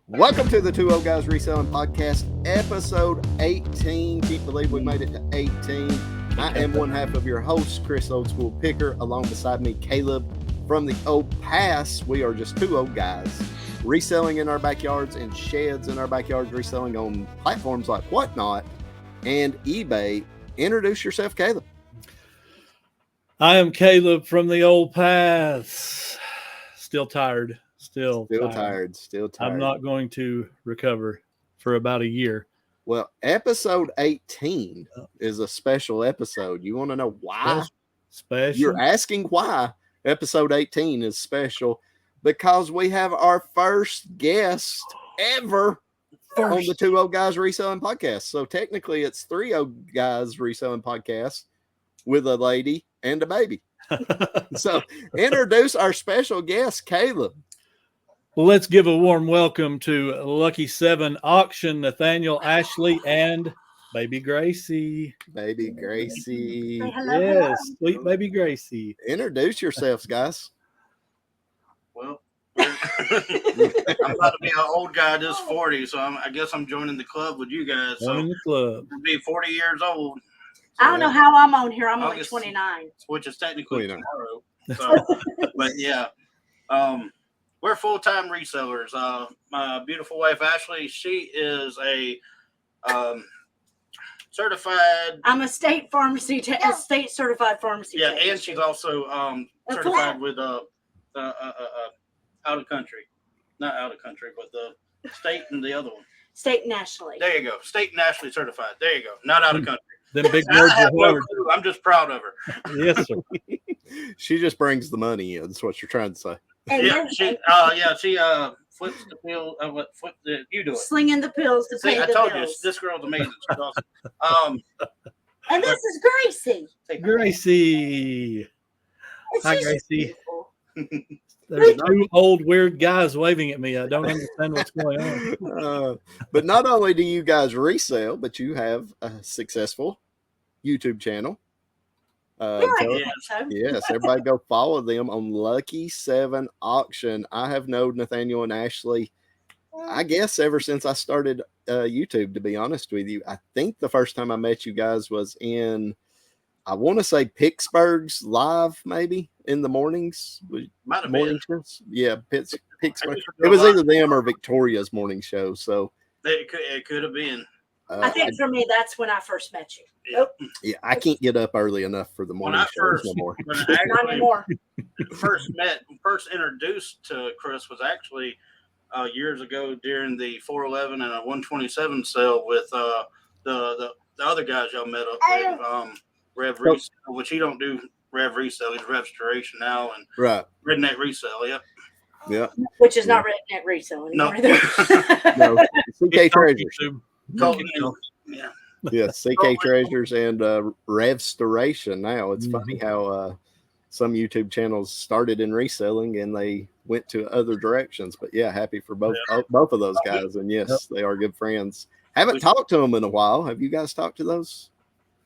Welcome to the Two Old Guys Reselling Podcast, episode 18. Can't believe we made it to 18. I am one half of your host, Chris Old School Picker. Along beside me, Caleb from the Old Pass. We are just two old guys reselling in our backyards and sheds in our backyards, reselling on platforms like Whatnot and eBay. Introduce yourself, Caleb. I am Caleb from the Old Pass. Still tired. Still tired. I'm not going to recover for about a year. Well, episode 18 is a special episode. You want to know why? Special? You're asking why episode 18 is special? Because we have our first guest ever on the Two Old Guys Reselling Podcast. So technically it's three old guys reselling podcasts with a lady and a baby. So introduce our special guest, Caleb. Well, let's give a warm welcome to Lucky 7 Auction, Nathaniel, Ashley, and Baby Gracie. Baby Gracie. Yes, sweet Baby Gracie. Introduce yourselves, guys. Well, I'm about to be an old guy just 40, so I guess I'm joining the club with you guys. Joining the club. I'll be 40 years old. So I don't know how I'm on here. I'm only 29. Which is technically tomorrow. So, but yeah. We're full-time resellers. My beautiful wife, Ashley, she is a certified... I'm a state pharmacy, a state certified pharmacy. Yeah, and she's also certified with out of country. Not out of country, but the state and the other one. State nationally. There you go. State nationally certified. There you go. Not out of country. Them big words are hard. I'm just proud of her. Yes, sir. She just brings the money in. That's what you're trying to say. Yeah, she flips the pill. You do it. Slinging the pills to pay the bills. I told you, this girl's amazing. She's awesome. And this is Gracie. Gracie. Hi, Gracie. There's two old weird guys waving at me. I don't understand what's going on. But not only do you guys resell, but you have a successful YouTube channel. Yes, everybody go follow them on Lucky 7 Auction. I have known Nathaniel and Ashley, I guess, ever since I started YouTube, to be honest with you. I think the first time I met you guys was in, I want to say Pittsburgh's live, maybe in the mornings. Might have been. Yeah, Pittsburgh. It was either them or Victoria's morning show. So it could have been. I think for me, that's when I first met you. Yeah, I can't get up early enough for the morning shows no more. Not anymore. First introduced to Chris was actually years ago during the 411 and a 127 sale with the other guys y'all met up with, Rev Resale, which he don't do Rev Resale, he's Restoration now, and right. Redneck Resale, yep. Yeah. Which is not Redneck Resale anymore. No. CK Treasures. Yeah. Yeah, CK Treasures and Restoration. Now it's funny how some YouTube channels started in reselling and they went to other directions. But yeah, happy for both of those guys. And yes, they are good friends. Haven't talked to them in a while. Have you guys talked to those?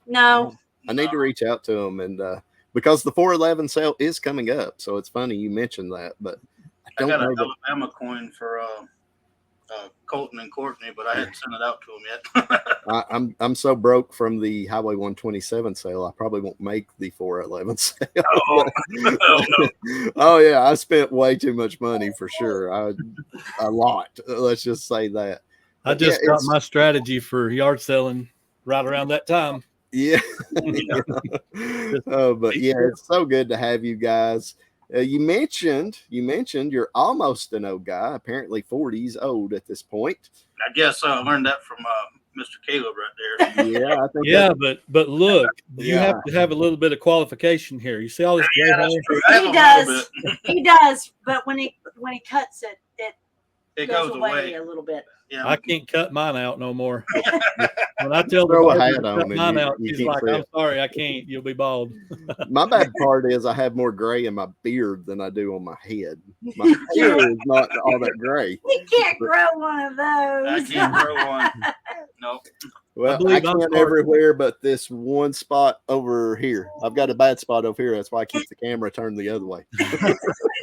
No. I need to reach out to them, and because the 411 sale is coming up, so it's funny you mentioned that. But I got an Alabama coin for Colton and Courtney, but I hadn't sent it out to them yet. I'm so broke from the Highway 127 sale, I probably won't make the 411 sale. Oh yeah, I spent way too much money for sure. A lot. Let's just say that. I just got my strategy for yard selling right around that time. Yeah. But yeah, it's so good to have you guys. You mentioned you're almost an old guy, apparently 40s old at this point. I guess I learned that from Mr. Caleb right there. Yeah, I think but look, you have to have a little bit of qualification here. You see all this gray hair? He does, but when he cuts it, it goes away a little bit. Yeah. I can't cut mine out no more. When I tell throw a hat to on cut mine out, she's like, I'm sorry, I can't. You'll be bald. My bad part is I have more gray in my beard than I do on my head. My hair is not all that gray. You can't grow one of those. I can't grow one. Nope. Well, I can't everywhere but this one spot over here. I've got a bad spot over here. That's why I keep the camera turned the other way.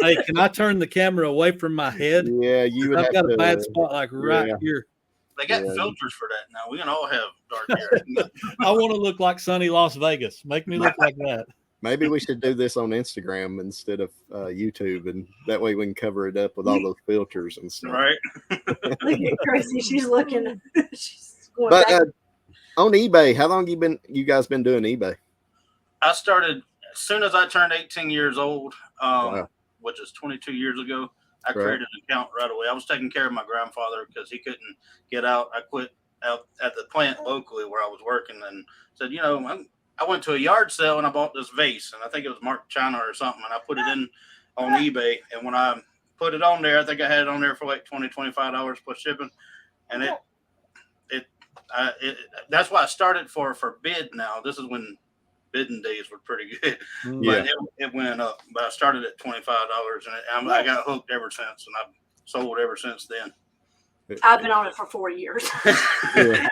Hey, can I turn the camera away from my head? Yeah, you would. I've got a bad spot like right here. They got filters for that now. We can all have dark hair. I want to look like sunny Las Vegas. Make me look like that. Maybe we should do this on Instagram instead of YouTube, and that way we can cover it up with all those filters and stuff. Right. Look at Gracie. She's looking. She's going But back. on eBay, how long you guys been doing eBay? I started as soon as I turned 18 years old, Wow. which is 22 years ago. I created an account right away. I was taking care of my grandfather because he couldn't get out. I quit out at the plant locally where I was working and said, I went to a yard sale and I bought this vase, and I think it was marked China or something, and I put it in on eBay. And when I put it on there, I think I had it on there for like $20, $25 plus shipping. And that's why I started for bid now. This is when bidding days were pretty good. Yeah. But it went up. But I started at $25, and I got hooked ever since, and I've sold ever since then. I've been on it for 4 years. Yeah.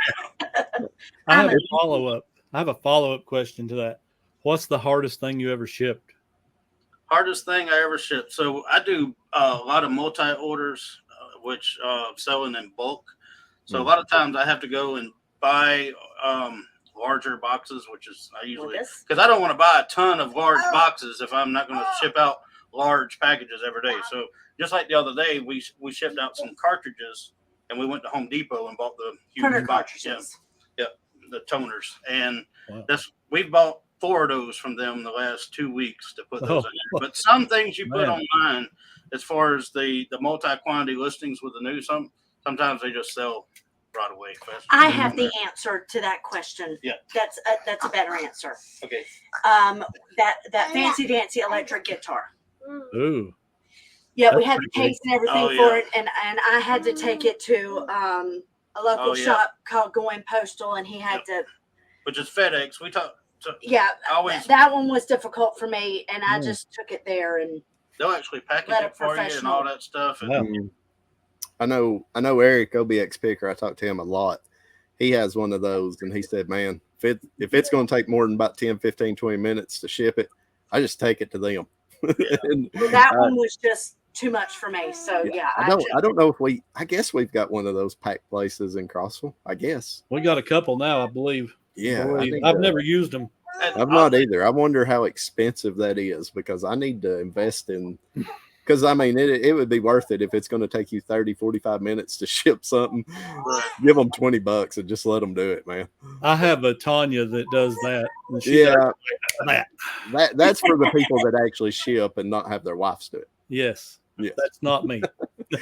I have a follow-up question to that. What's the hardest thing you ever shipped? Hardest thing I ever shipped. So I do a lot of multi-orders, which selling in bulk. So a lot of times I have to go and buy larger boxes, which is I usually because I don't want to buy a ton of large boxes if I'm not going to ship out large packages every day. So just like the other day, we shipped out some cartridges, and we went to Home Depot and bought the huge cartridges. The toners, and we've bought 4 of those from them the last 2 weeks to put those in there. But some things you put online, as far as the multi-quantity listings with the news, sometimes they just sell right away. I have the answer to that question. Yeah, that's a better answer. Okay. That fancy dancy electric guitar. Ooh. Yeah, we had the case and everything for it, and I had to take it to a local shop called Going Postal, and he had to, which is FedEx. We talked. That one was difficult for me, and I just took it there, and they'll actually package it for you and all that stuff. And I know Eric OBX Picker. I talked to him a lot. He has one of those, and he said, man, if it's going to take more than about 10, 15, 20 minutes to ship it, I just take it to them. And, that one was just too much for me. So I don't know if I guess we've got one of those pack places in Crossville. I guess we got a couple now, I believe. Yeah, I've never used them. I've not either. I wonder how expensive that is, because I need to invest in. Because I mean, it would be worth it if it's going to take you 30, 45 minutes to ship something. Give them $20 and just let them do it, man. I have a Tanya that does that. And That's for the people that actually ship and not have their wives do it. Yes. That's not me.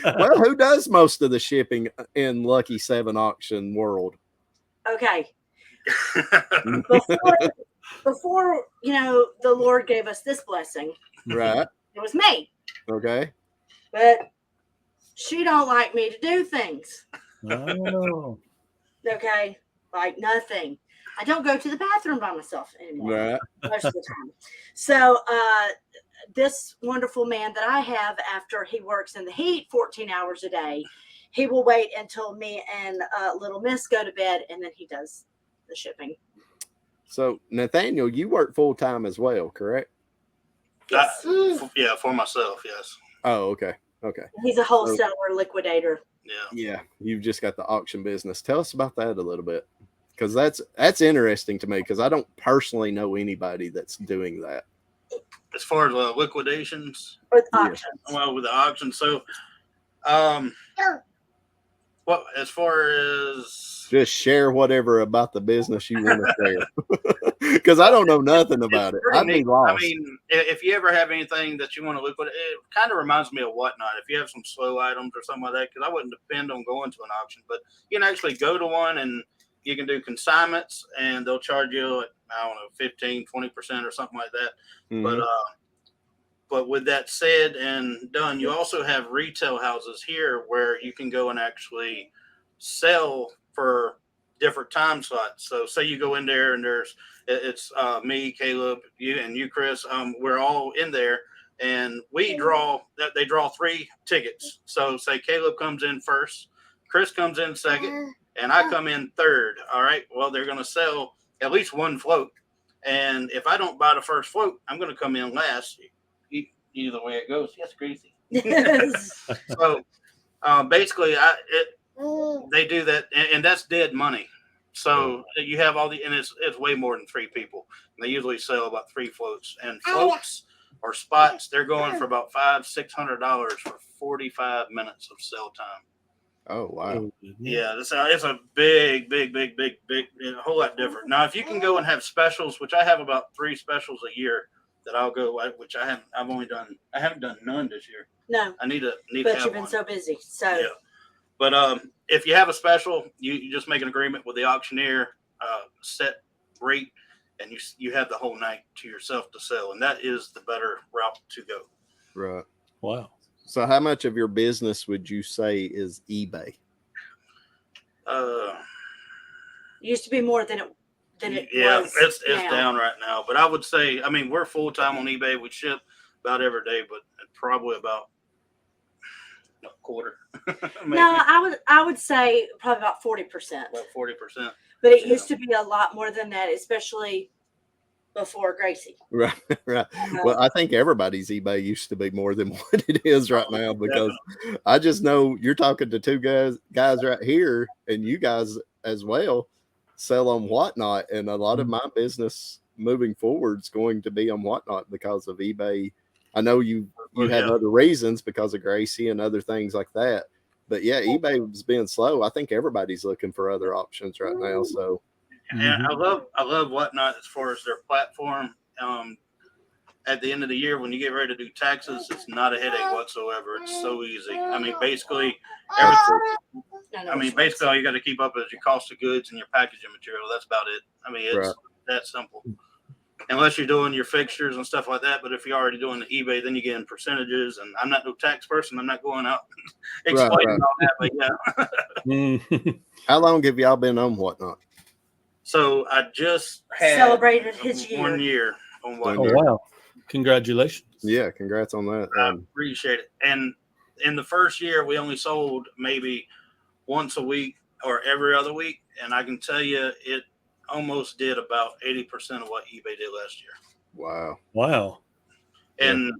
Well, who does most of the shipping in Lucky 7 auction world? Okay. Before the Lord gave us this blessing, right? It was me. Okay. But she don't like me to do things. Oh. Okay. Like nothing. I don't go to the bathroom by myself anymore. Right. Most of the time. So this wonderful man that I have, after he works in the heat 14 hours a day, he will wait until me and little Miss go to bed, and then he does the shipping. So Nathaniel, you work full time as well, correct? Yes. For myself, yes. Oh, okay. He's a wholesaler, liquidator. Yeah. You've just got the auction business. Tell us about that a little bit, because that's interesting to me, because I don't personally know anybody that's doing that. As far as liquidations, with auctions. Well, with the auction, so as far as just share whatever about the business you want to share, because I don't know nothing about it. I'd be lost. I mean, if you ever have anything that you want to liquidate, it kind of reminds me of Whatnot. If you have some slow items or something like that, because I wouldn't depend on going to an auction, but you can actually go to one and you can do consignments, and they'll charge you, I don't know, 15, 20% or something like that. Mm-hmm. But with that said and done, you also have retail houses here where you can go and actually sell for different time slots. So say you go in there and it's me, Caleb, you, Chris. We're all in there, and they draw 3 tickets. So say Caleb comes in first, Chris comes in second, and I come in third. All right. Well, they're going to sell at least one float. And if I don't buy the first float, I'm going to come in last. Either way it goes. Yes, Gracie. So basically, they do that, and that's dead money. So you have all and it's way more than 3 people. They usually sell about 3 floats, and floats or spots, they're going for about $500-$600 for 45 minutes of sell time. Oh, wow. Yeah, it's a big, a whole lot different. Now, if you can go and have specials, which I have about 3 specials a year that I'll go, which I haven't done none this year. No. I need to but have you've been one. so busy. So yeah. But if you have a special, you just make an agreement with the auctioneer, set rate, and you have the whole night to yourself to sell, and that is the better route to go. Right. Wow. So how much of your business would you say is eBay? Used to be more than it was. It's down right now. But I would say, I mean, we're full time on eBay. We ship about every day, but probably about a quarter. No, I would say probably about 40%. About 40%. But it used to be a lot more than that, especially before Gracie. Right. Well, I think everybody's eBay used to be more than what it is right now, because I just know you're talking to 2 guys right here, and you guys as well sell on Whatnot, and a lot of my business moving forward is going to be on Whatnot because of eBay. I know you have other reasons because of Gracie and other things like that, but yeah, eBay was being slow. I think everybody's looking for other options right now. So. And I love Whatnot as far as their platform. At the end of the year, when you get ready to do taxes, it's not a headache whatsoever. It's so easy. I mean, basically, all you got to keep up is your cost of goods and your packaging material. That's about it. I mean, it's that simple. Unless you're doing your fixtures and stuff like that. But if you're already doing the eBay, then you get in percentages. And I'm not no tax person. I'm not going out explaining all that. But yeah. How long have y'all been on Whatnot? So I just celebrated his year. 1 year on Whatnot. Oh, wow. Congratulations. Yeah, congrats on that. I appreciate it. And in the first year, we only sold maybe once a week or every other week. And I can tell you it almost did about 80% of what eBay did last year. Wow. And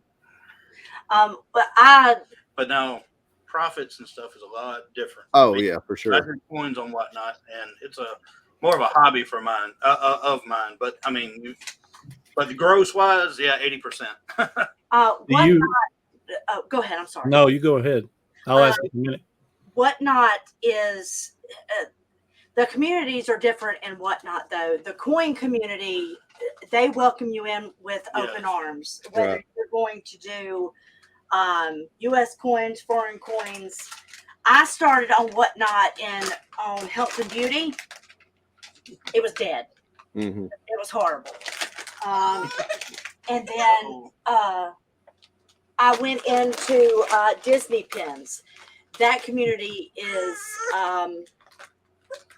but now profits and stuff is a lot different. Oh, yeah, for sure. I heard coins on Whatnot, and it's more of a hobby for mine, of mine. But I mean, but the gross wise, 80%. Go ahead. I'm sorry. No, you go ahead. I'll ask you in a minute. Whatnot is the communities are different in Whatnot, though. The coin community, they welcome you in with open arms, whether you're going to do U.S. coins, foreign coins. I started on Whatnot on health and beauty. It was dead. Mm-hmm. It was horrible. And then I went into Disney pins. That community is,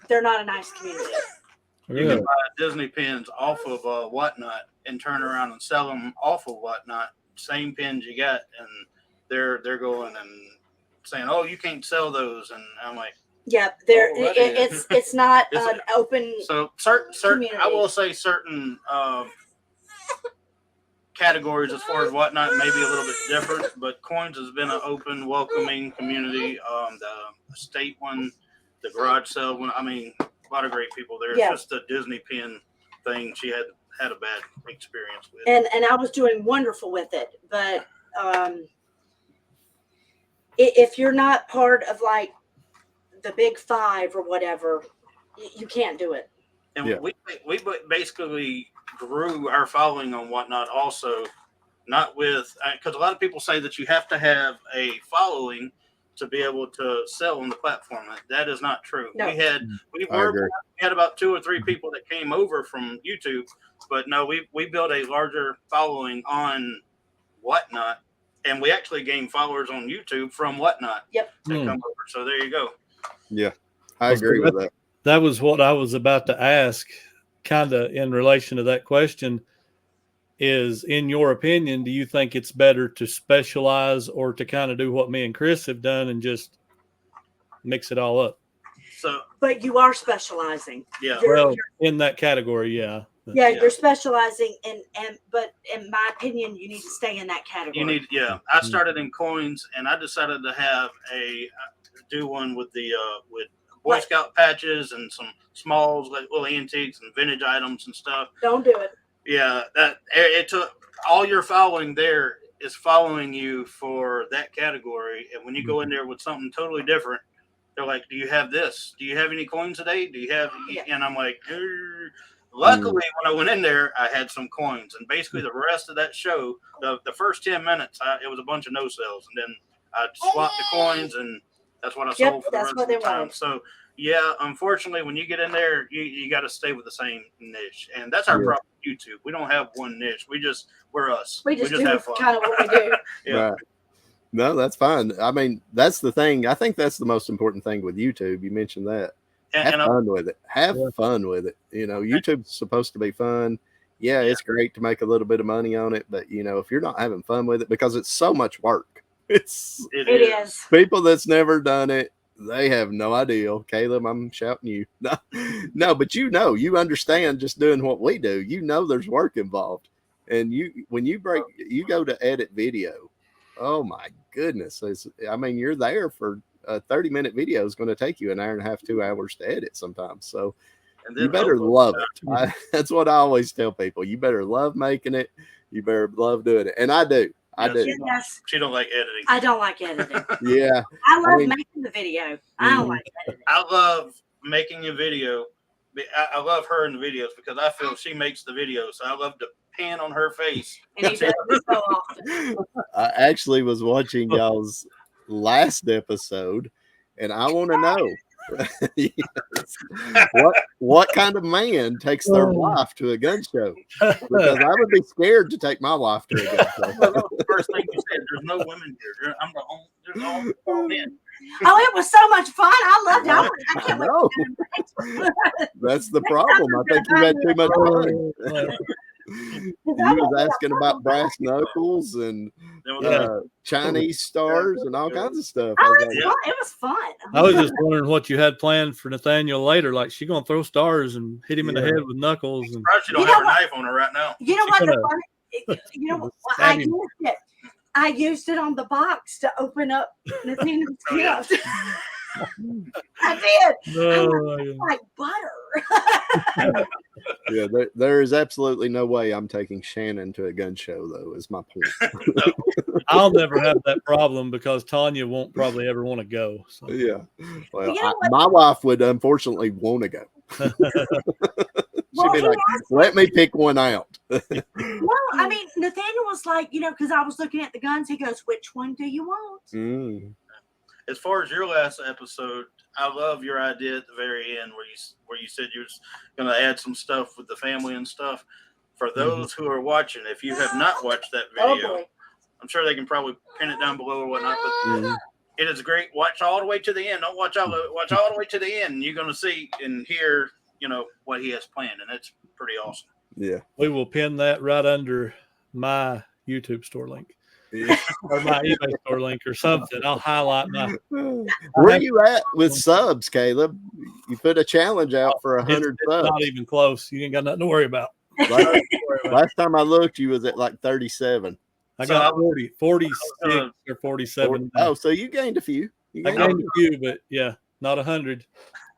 they're not a nice community. You can buy Disney pins off of Whatnot and turn around and sell them off of Whatnot. Same pins you got, and they're going and saying, "Oh, you can't sell those," and I'm like, "Yeah, it's not an open." So certain I will say certain categories as far as Whatnot may be a little bit different, but coins has been an open, welcoming community. The state one, the garage sale one. I mean, a lot of great people there. It's just a Disney pin thing. She had a bad experience with. And I was doing wonderful with it, but if you're not part of like the big 5 or whatever, you can't do it. And we basically grew our following on Whatnot also, not with, because a lot of people say that you have to have a following to be able to sell on the platform. That is not true. No. We had about 2 or 3 people that came over from YouTube, but no, we built a larger following on Whatnot, and we actually gained followers on YouTube from Whatnot. Yep. That come over. So there you go. Yeah, I agree with that. That was what I was about to ask, kind of in relation to that question. Is, in your opinion, do you think it's better to specialize or to kind of do what me and Chris have done and just mix it all up? So, but you are specializing. Yeah. Well, in that category, yeah. Yeah, you're specializing but in my opinion, you need to stay in that category. I started in coins, and I decided to do one with the with Boy Scout patches and some smalls, like little antiques and vintage items and stuff. Don't do it. Yeah, it took all your following there is following you for that category, and when you go in there with something totally different, they're like, "Do you have this? Do you have any coins today? Do you have?" Yeah. And I'm like, luckily, when I went in there, I had some coins, and basically the rest of that show, the first 10 minutes, it was a bunch of no sales, and then I swapped the coins, and that's what I sold for the rest of the time. So, yeah, unfortunately, when you get in there, you got to stay with the same niche, and that's our problem with YouTube. We don't have one niche. We're us. We just do have fun. kind of what we do. Right. No, that's fine. I mean, that's the thing. I think that's the most important thing with YouTube. You mentioned that. Have fun with it. Have fun with it. YouTube's supposed to be fun. Yeah, it's great to make a little bit of money on it, but if you're not having fun with it, because it's so much work. It is. People that's never done it, they have no idea. Caleb, I'm shouting you. No, but you understand just doing what we do. There's work involved. And when you go to edit video, oh my goodness. You're there for a 30-minute video is going to take you an hour and a half, 2 hours to edit sometimes. So you better love it. That's what I always tell people. You better love making it. You better love doing it. And I do. I do. Yes. She don't like editing. I don't like editing. Yeah. I love making the video. I don't like editing. I love making a video. I love her in the videos because I feel she makes the videos. So I love to pan on her face. And he does it so often. I actually was watching y'all's last episode, and I want to know what kind of man takes their wife to a gun show, because I would be scared to take my wife to a gun show. Well, the first thing you said, there's no women here. I'm the only. There's all men. Oh, it was so much fun. I loved it. I can't wait. That's the problem. I think you had too much fun. You was asking about brass knuckles and Chinese stars and all kinds of stuff. It was fun. I was just wondering what you had planned for Nathaniel later. Like, she gonna throw stars and hit him in the head with knuckles. And she don't have a knife on her right now. You know what? I used it on the box to open up Nathaniel's gift. I did. Like butter. Yeah, there is absolutely no way I'm taking Shannon to a gun show, though, is my point. I'll never have that problem because Tanya won't probably ever want to go. So. Yeah. Well, my wife would unfortunately want to go. She'd be like, let me pick one out. Well, Nathaniel was like, because I was looking at the guns, he goes, which one do you want? As far as your last episode, I love your idea at the very end where you said you was going to add some stuff with the family and stuff. For those who are watching, if you have not watched that video, I'm sure they can probably pin it down below or whatnot. But it is great. Watch all the way to the end. Don't watch all the way to the end. And you're going to see and hear, what he has planned, and it's pretty awesome. Yeah, we will pin that right under my YouTube store link. Or my eBay store link or something. I'll highlight my. Where you at with subs, Caleb? You put a challenge out for 100 subs. Not even close. You ain't got nothing to worry about. Last time I looked, you was at like 37. I got 46 or 47. Oh, so you gained a few. I gained a few, but not 100.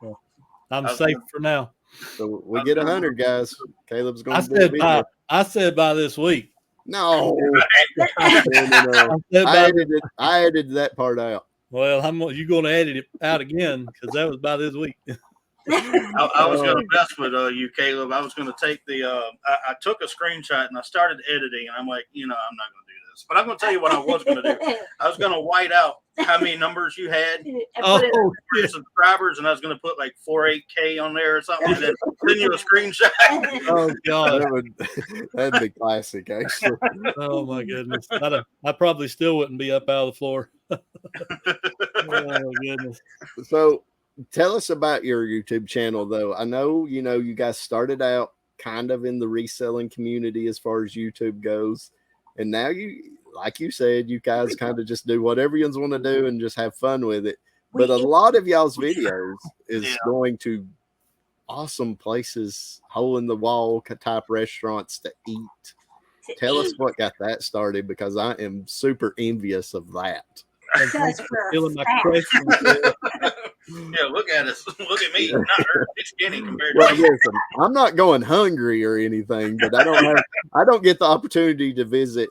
Well, I'm safe for now. So we get 100, guys. Caleb's going to be. I said by this week. No. I edited that part out. Well, you're going to edit it out again because that was by this week. I was going to mess with you, Caleb. I was going to take I took a screenshot and I started editing, and I'm like, I'm not going to do this. But I'm going to tell you what I was going to do. I was going to white out how many numbers you had, subscribers, and I was going to put like 48K on there or something, and then send you a screenshot. Oh God, that'd be classic, actually. Oh my goodness, I probably still wouldn't be up out of the floor. Oh my goodness. So, tell us about your YouTube channel, though. I know you guys started out kind of in the reselling community as far as YouTube goes, and now like you said, you guys kind of just do whatever you want to do and just have fun with it. But a lot of y'all's videos is going to awesome places, hole in the wall type restaurants to eat. Tell us what got that started, because I am super envious of that. Feeling my question. Yeah, look at us. Look at me. Not her. It's skinny compared Well, to me. listen, I'm not going hungry or anything, but I don't get the opportunity to visit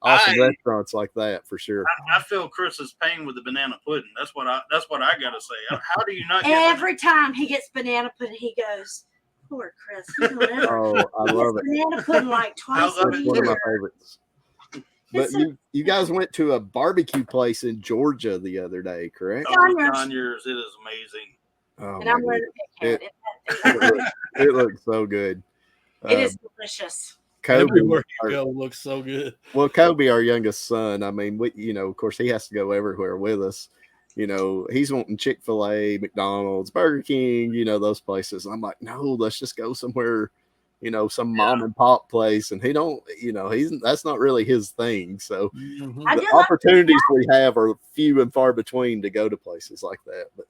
awesome restaurants like that for sure. I feel Chris's pain with the banana pudding. That's what I gotta say. How do you not get every time he gets banana pudding, he goes, poor Chris. He don't ever I love it. Banana pudding like twice a It's year. one of my favorites. But you guys went to a barbecue place in Georgia the other day, correct? Conyers. It is amazing. Oh, and I'm ready to pick it looks so good. It is delicious. Kobe, everywhere you go looks so good. Well, Kobe, our youngest son, I mean, of course, he has to go everywhere with us. He's wanting Chick-fil-A, McDonald's, Burger King, those places. I'm like, no, let's just go somewhere, some mom and pop place. And he don't, that's not really his thing. So the opportunities we have are few and far between to go to places like that. But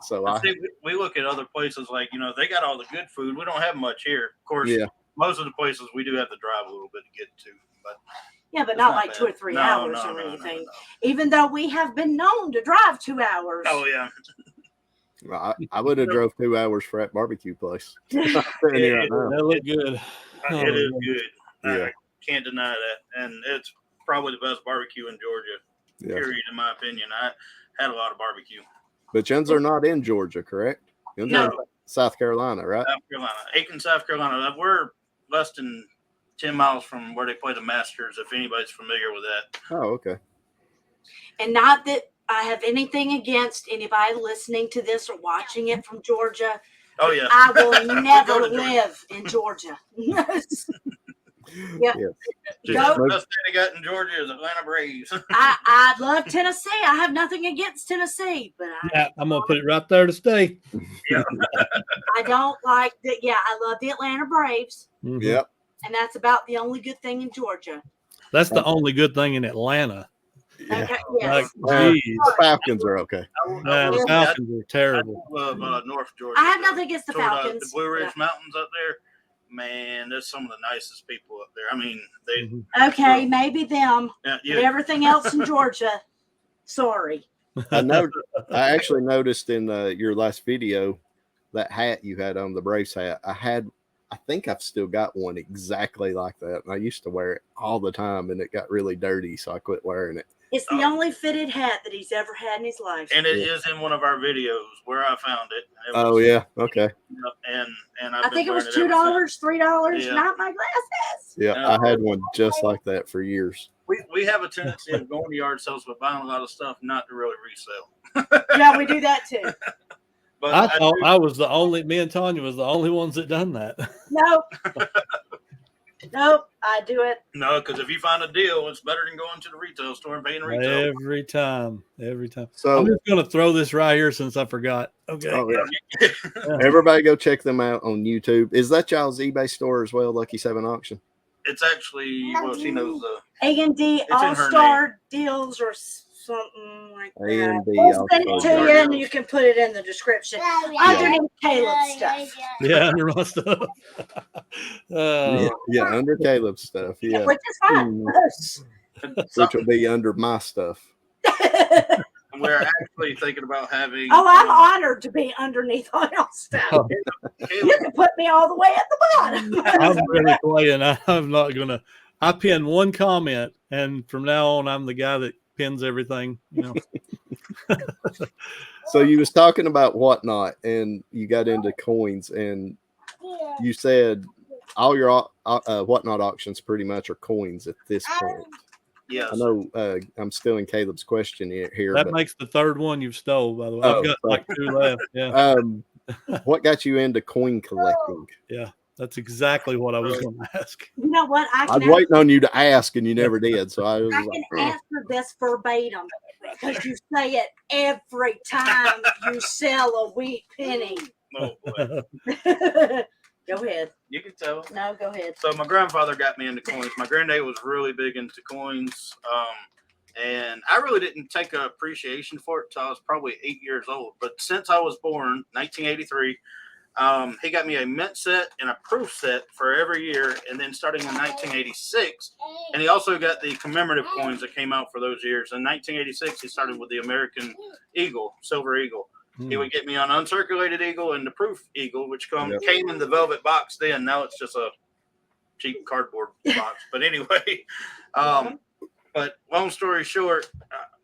we look at other places like, they got all the good food. We don't have much here. Of course, most of the places we do have to drive a little bit to get to, but not like bad. 2 or 3 hours or anything. No. Even though we have been known to drive 2 hours. Oh yeah. Well, I would have drove 2 hours for that barbecue place. That looked good. It is good. I can't deny that, and it's probably the best barbecue in Georgia. Period, in my opinion. I had a lot of barbecue. But Yuns are not in Georgia, correct? Yuns are in South Carolina, right? South Carolina, Aiken, South Carolina. We're less than 10 miles from where they play the Masters, if anybody's familiar with that. Oh, okay. And not that I have anything against anybody listening to this or watching it from Georgia. Oh, yeah. I will never live in Georgia. Yes. The best thing they got in Georgia is Atlanta Braves. I love Tennessee. I have nothing against Tennessee, but I'm gonna put it right there to stay. Yeah. I don't like that. Yeah, I love the Atlanta Braves. Mm-hmm. Yep. And that's about the only good thing in Georgia. That's the only good thing in Atlanta. Yeah. Okay, yes. The Falcons are okay. The Falcons are terrible. I love North Georgia. I have nothing against the Falcons. The Blue Ridge Mountains up there. Man, there's some of the nicest people up there. I mean, okay, maybe them. Yeah. But everything else in Georgia, sorry. I actually noticed in your last video that hat you had on, the Braves hat. I think I've still got one exactly like that. And I used to wear it all the time, and it got really dirty, so I quit wearing it. It's the only fitted hat that he's ever had in his life. And it is in one of our videos where I found it. Okay. And I think it was $2, $3, not my glasses. Yeah, I had one just like that for years. We have a tendency of going to yard sales but buying a lot of stuff not to really resell. Yeah, we do that too. But I thought me and Tanya was the only ones that done that. Nope, I do it. No, because if you find a deal, it's better than going to the retail store and paying retail. Every time. So I'm just going to throw this right here since I forgot. Okay. Oh, yeah. Everybody go check them out on YouTube. Is that y'all's eBay store as well, Lucky 7 Auction? It's actually, she knows A&D All-Star Deals or something like that. A&D We'll send it to you, and you can put it in the description underneath Caleb's stuff. Yeah, under my stuff. Under Caleb's stuff. Yeah, which is fine. Which will be under my stuff. We're actually thinking about having. Oh, I'm honored to be underneath all your stuff. You can put me all the way at the bottom. I'm really playing. I'm not gonna. I pin one comment, and from now on, I'm the guy that pins everything. So you was talking about Whatnot, and you got into coins, and you said all your Whatnot auctions pretty much are coins at this point. Yes. I know I'm still in Caleb's question here. That makes the third one you've stole, by the way. I've got like 2 left. Yeah. What got you into coin collecting? Yeah, that's exactly what I was going to ask. You know what? I was waiting on you to ask, and you never did. So I can answer this verbatim because you say it every time you sell a wheat penny. Oh, boy. Go ahead. You can tell. No, go ahead. So my grandfather got me into coins. My granddad was really big into coins. And I really didn't take an appreciation for it until I was probably 8 years old. But since I was born, 1983, he got me a mint set and a proof set for every year. And then starting in 1986, and he also got the commemorative coins that came out for those years. In 1986, he started with the American Eagle, Silver Eagle. He would get me on uncirculated Eagle and the proof Eagle, which came in the velvet box then. Now it's just a cheap cardboard box. But anyway, but long story short,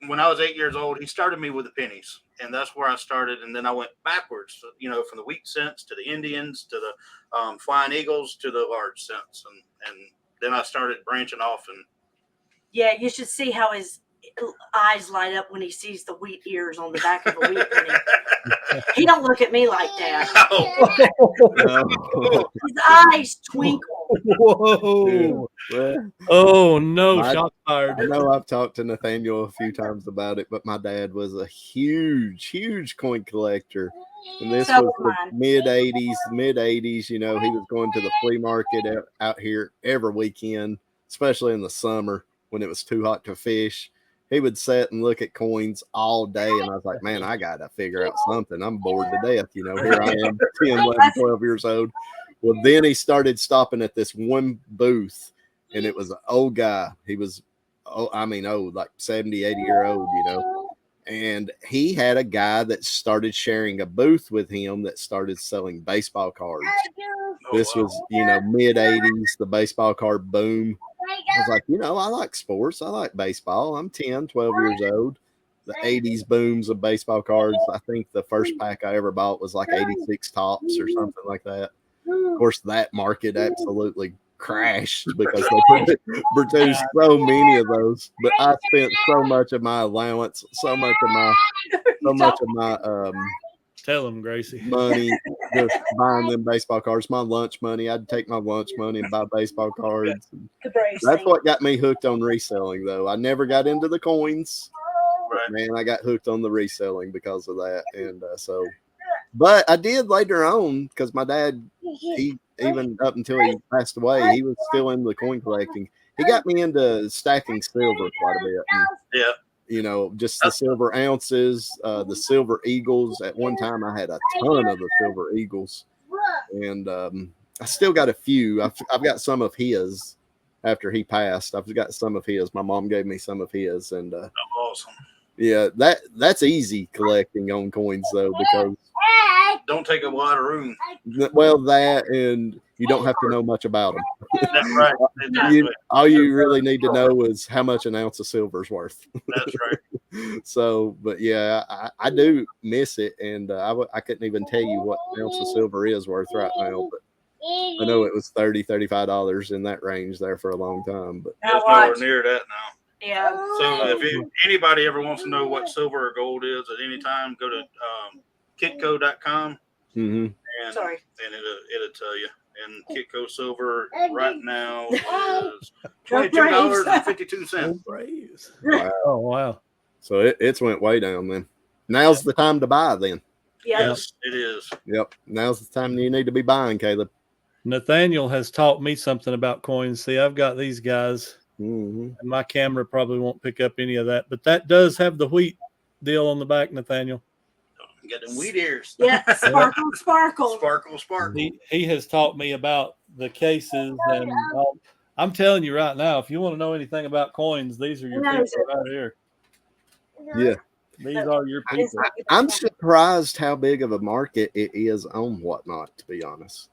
when I was 8 years old, he started me with the pennies. And that's where I started. And then I went backwards, from the wheat cents to the Indians to the flying eagles to the large cents. And then I started branching off. And yeah, you should see how his eyes light up when he sees the wheat ears on the back of a wheat penny. He don't look at me like that. No. His eyes twinkle. Whoa. Oh, no. Shot fired. I know I've talked to Nathaniel a few times about it, but my dad was a huge coin collector. And this was the mid 80s. He was going to the flea market out here every weekend, especially in the summer when it was too hot to fish. He would sit and look at coins all day. And I was like, man, I got to figure out something. I'm bored to death. Here I am, 10, 11, 12 years old. Well, then he started stopping at this one booth, and it was an old guy. He was, old, like 70, 80 year old, And he had a guy that started sharing a booth with him that started selling baseball cards. This was, mid 80s, the baseball card boom. I was like, I like sports. I like baseball. I'm 10, 12 years old. The 80s booms of baseball cards. I think the first pack I ever bought was like 86 tops or something like that. Of course, that market absolutely crashed because they produced so many of those. But I spent so much of my allowance, so much of my tell them, Gracie, money just buying them baseball cards. My lunch money, I'd take my lunch money and buy baseball cards. That's what got me hooked on reselling, though. I never got into the coins. Right. Man, I got hooked on the reselling because of that. And but I did later on because my dad, he even up until he passed away, he was still into the coin collecting. He got me into stacking silver quite a bit. And, just the silver ounces, the silver eagles. At one time, I had a ton of the silver eagles, and I still got a few. I've got some of his after he passed. I've got some of his. My mom gave me some of his, and awesome. Yeah, that's easy collecting on coins though, because don't take a lot of room. Well, that, and you don't have to know much about them. That's right. Exactly. All you really need to know is how much an ounce of silver is worth. That's right. So, but yeah, I do miss it, and I couldn't even tell you what an ounce of silver is worth right now, but I know it was $30, $35 in that range there for a long time. But it's nowhere near that now. Yeah. So if anybody ever wants to know what silver or gold is at any time, go to kitco.com mm-hmm. and it'll tell you. And Kitco silver right now is $22.52. Wow. Oh wow! So it's went way down then. Now's the time to buy then. Yes, it is. Yep. Now's the time you need to be buying, Caleb. Nathaniel has taught me something about coins. See, I've got these guys. Mm-hmm. And my camera probably won't pick up any of that, but that does have the wheat deal on the back, Nathaniel. You got them wheat ears. Yeah, sparkle. He has taught me about the cases, and I'm telling you right now, if you want to know anything about coins, these are your people right here. Yeah. These are your people. I'm surprised how big of a market it is on Whatnot, to be honest.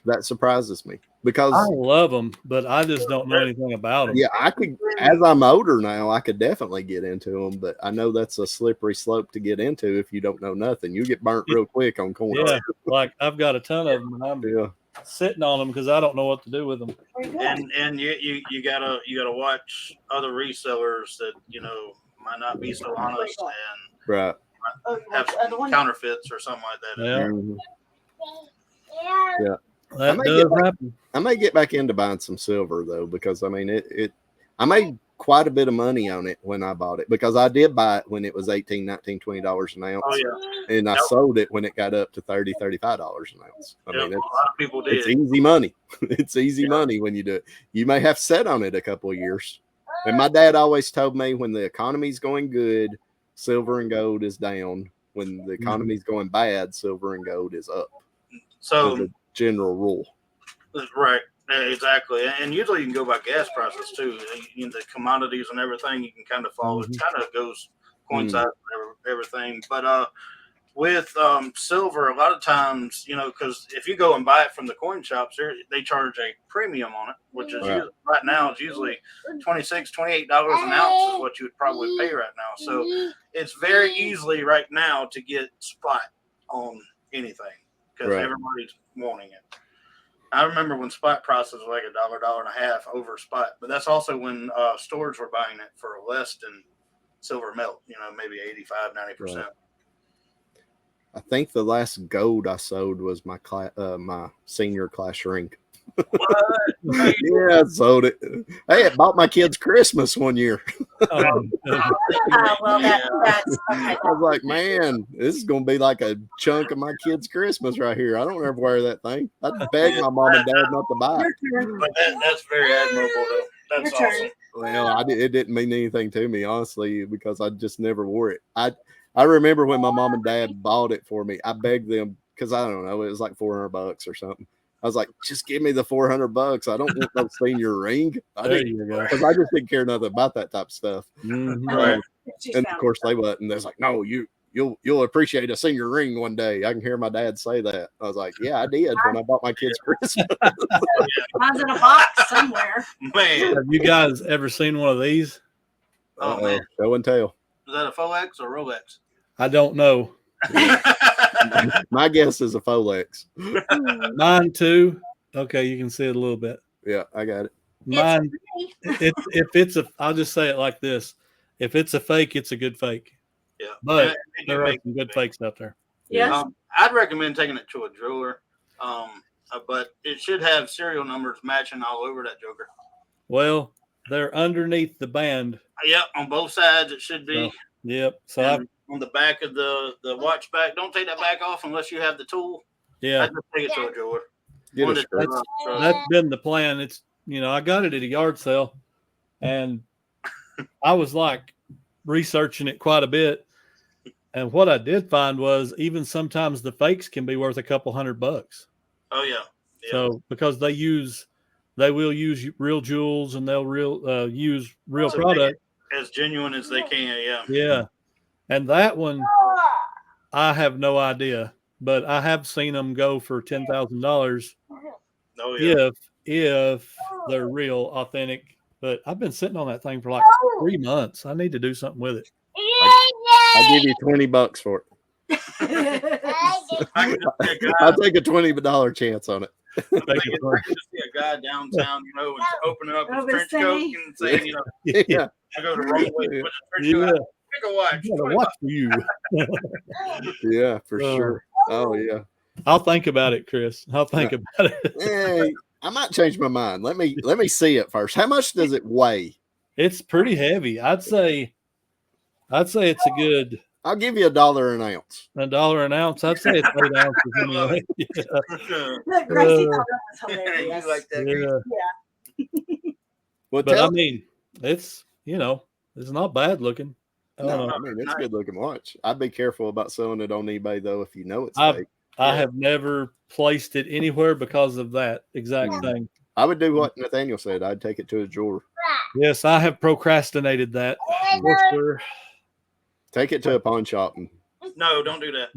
That surprises me because I love them, but I just don't know anything about them. Yeah, I could, as I'm older now, I could definitely get into them, but I know that's a slippery slope to get into if you don't know nothing. You get burnt real quick on coins. Yeah, like I've got a ton of them, and I'm sitting on them because I don't know what to do with them. And you gotta watch other resellers that might not be so honest and right have counterfeits or something like that. Yeah. Mm-hmm. Yeah. That does happen. I may get back into buying some silver though, because I mean I made quite a bit of money on it when I bought it, because I did buy it when it was $18, $19, $20 an ounce. Oh yeah. And I sold it when it got up to $30, $35 an ounce. I mean, a lot of people did. It's easy money. It's easy money when you do it. You may have set on it a couple of years And my dad always told me when the economy's going good, silver and gold is down. When the economy's going bad, silver and gold is up. So the general rule. Right. Exactly. And usually you can go by gas prices too. The commodities and everything, you can kind of follow. It kind of goes coincides with everything. But with silver, a lot of times, because if you go and buy it from the coin shops, they charge a premium on it, which is right now it's usually $26, $28 an ounce is what you would probably pay right now. So it's very easily right now to get spot on anything because everybody's wanting it. I remember when spot prices were like $1, $1.50 over spot, but that's also when stores were buying it for less than silver melt, maybe 85, 90%. Right. I think the last gold I sold was my my senior class ring. Yeah, I sold it. Hey, it bought my kids Christmas one year. Well, that's okay. I was like, man, this is going to be like a chunk of my kids' Christmas right here. I don't ever wear that thing. I'd beg my mom and dad not to buy it. But that's very admirable, though. That's awesome. Well, it didn't mean anything to me, honestly, because I just never wore it. I remember when my mom and dad bought it for me, I begged them because I don't know, it was like $400 or something. I was like, just give me the $400. I don't want no senior ring. Because I just didn't care nothing about that type of stuff. Mm-hmm. And of course they wasn't. And they're like, no, you'll appreciate a senior ring one day. I can hear my dad say that. I was like, yeah, I did when I bought my kids Christmas. Mine's in a box somewhere. Man, have you guys ever seen one of these? Oh man, show and tell. Is that a Folex or Rolex? I don't know. My guess is a Folex. Mine too. Okay, you can see it a little bit. Yeah, I got it. Mine, if it's a, I'll just say it like this: if it's a fake, it's a good fake. Yeah, but there are some good fakes out there. Yes, I'd recommend taking it to a jeweler, but it should have serial numbers matching all over that joker. Well, they're underneath the band. Yep, on both sides it should be. Yep. So on the back of the watch back, don't take that back off unless you have the tool. Yeah, I'd just take it to a jeweler. That's been the plan. It's I got it at a yard sale, and I was like researching it quite a bit. And what I did find was even sometimes the fakes can be worth a couple $100. Oh yeah. So because they will use real jewels and they'll use real product as genuine as they can. Yeah. Yeah. And that one, I have no idea, but I have seen them go for $10,000. Oh yeah. If they're real, authentic. But I've been sitting on that thing for like 3 months. I need to do something with it. I'll give you $20 for it. I'll take a $20 chance on it. I can just see a guy downtown, and opening up his trench coat and saying, yeah, I go the wrong way. Put the trench coat. Pick a watch. Watch for you. Yeah, for sure. Oh yeah. I'll think about it, Chris. I'll think about it. Hey, I might change my mind. Let me see it first. How much does it weigh? It's pretty heavy. I'd say it's a good. I'll give you $1 an ounce. $1 an ounce. I'd say it's 8 ounces anyway. Look, Gracie thought that was hilarious. You like that? Yeah. Well, but I mean, it's it's not bad looking. No, I mean it's a good looking watch. I'd be careful about selling it on eBay though if you know it's fake. I have never placed it anywhere because of that exact thing. I would do what Nathaniel said. I'd take it to a jeweler. Yes, I have procrastinated that for sure. Take it to a pawn shop. No, don't do that.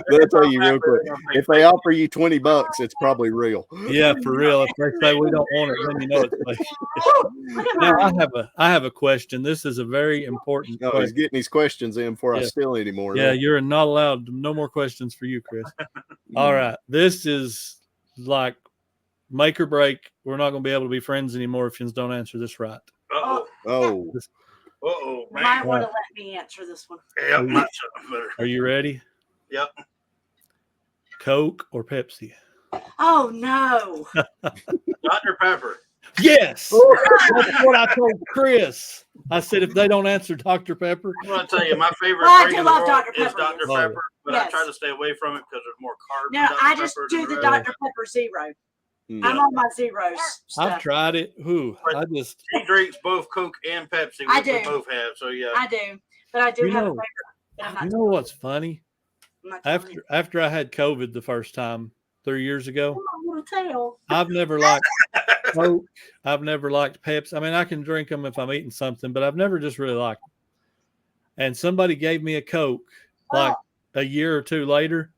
They'll tell you real quick. If they offer you $20, it's probably real. Yeah, for real. If they say we don't want it, then you know it's fake. Now I have a question. This is a very important question. He's getting these questions in before I steal anymore. Yeah, you're not allowed. No more questions for you, Chris. All right. This is like make or break. We're not going to be able to be friends anymore if you don't answer this right. Oh. Uh-oh, man. You might want to let me answer this one. Yeah, Are you ready? Yep. Coke or Pepsi? Oh, no. Dr. Pepper. Yes. That's what I told Chris. I said, if they don't answer Dr. Pepper. I'm going to tell you, my favorite drink in the world is Dr. Pepper, but I try to stay away from it because there's more carbs. No, I just do the Dr. Pepper Zero. I'm on my zeros stuff. I've tried it. He drinks both Coke and Pepsi. I do. We both have, so yeah. I do, but I do have a favorite. But I'm not you know what's funny? telling you. After I had COVID the first time 3 years ago, I'm not gonna tell. I've never liked Coke. I've never liked Pepsi. I mean, I can drink them if I'm eating something, but I've never just really liked them. And somebody gave me a Coke like a year or two later.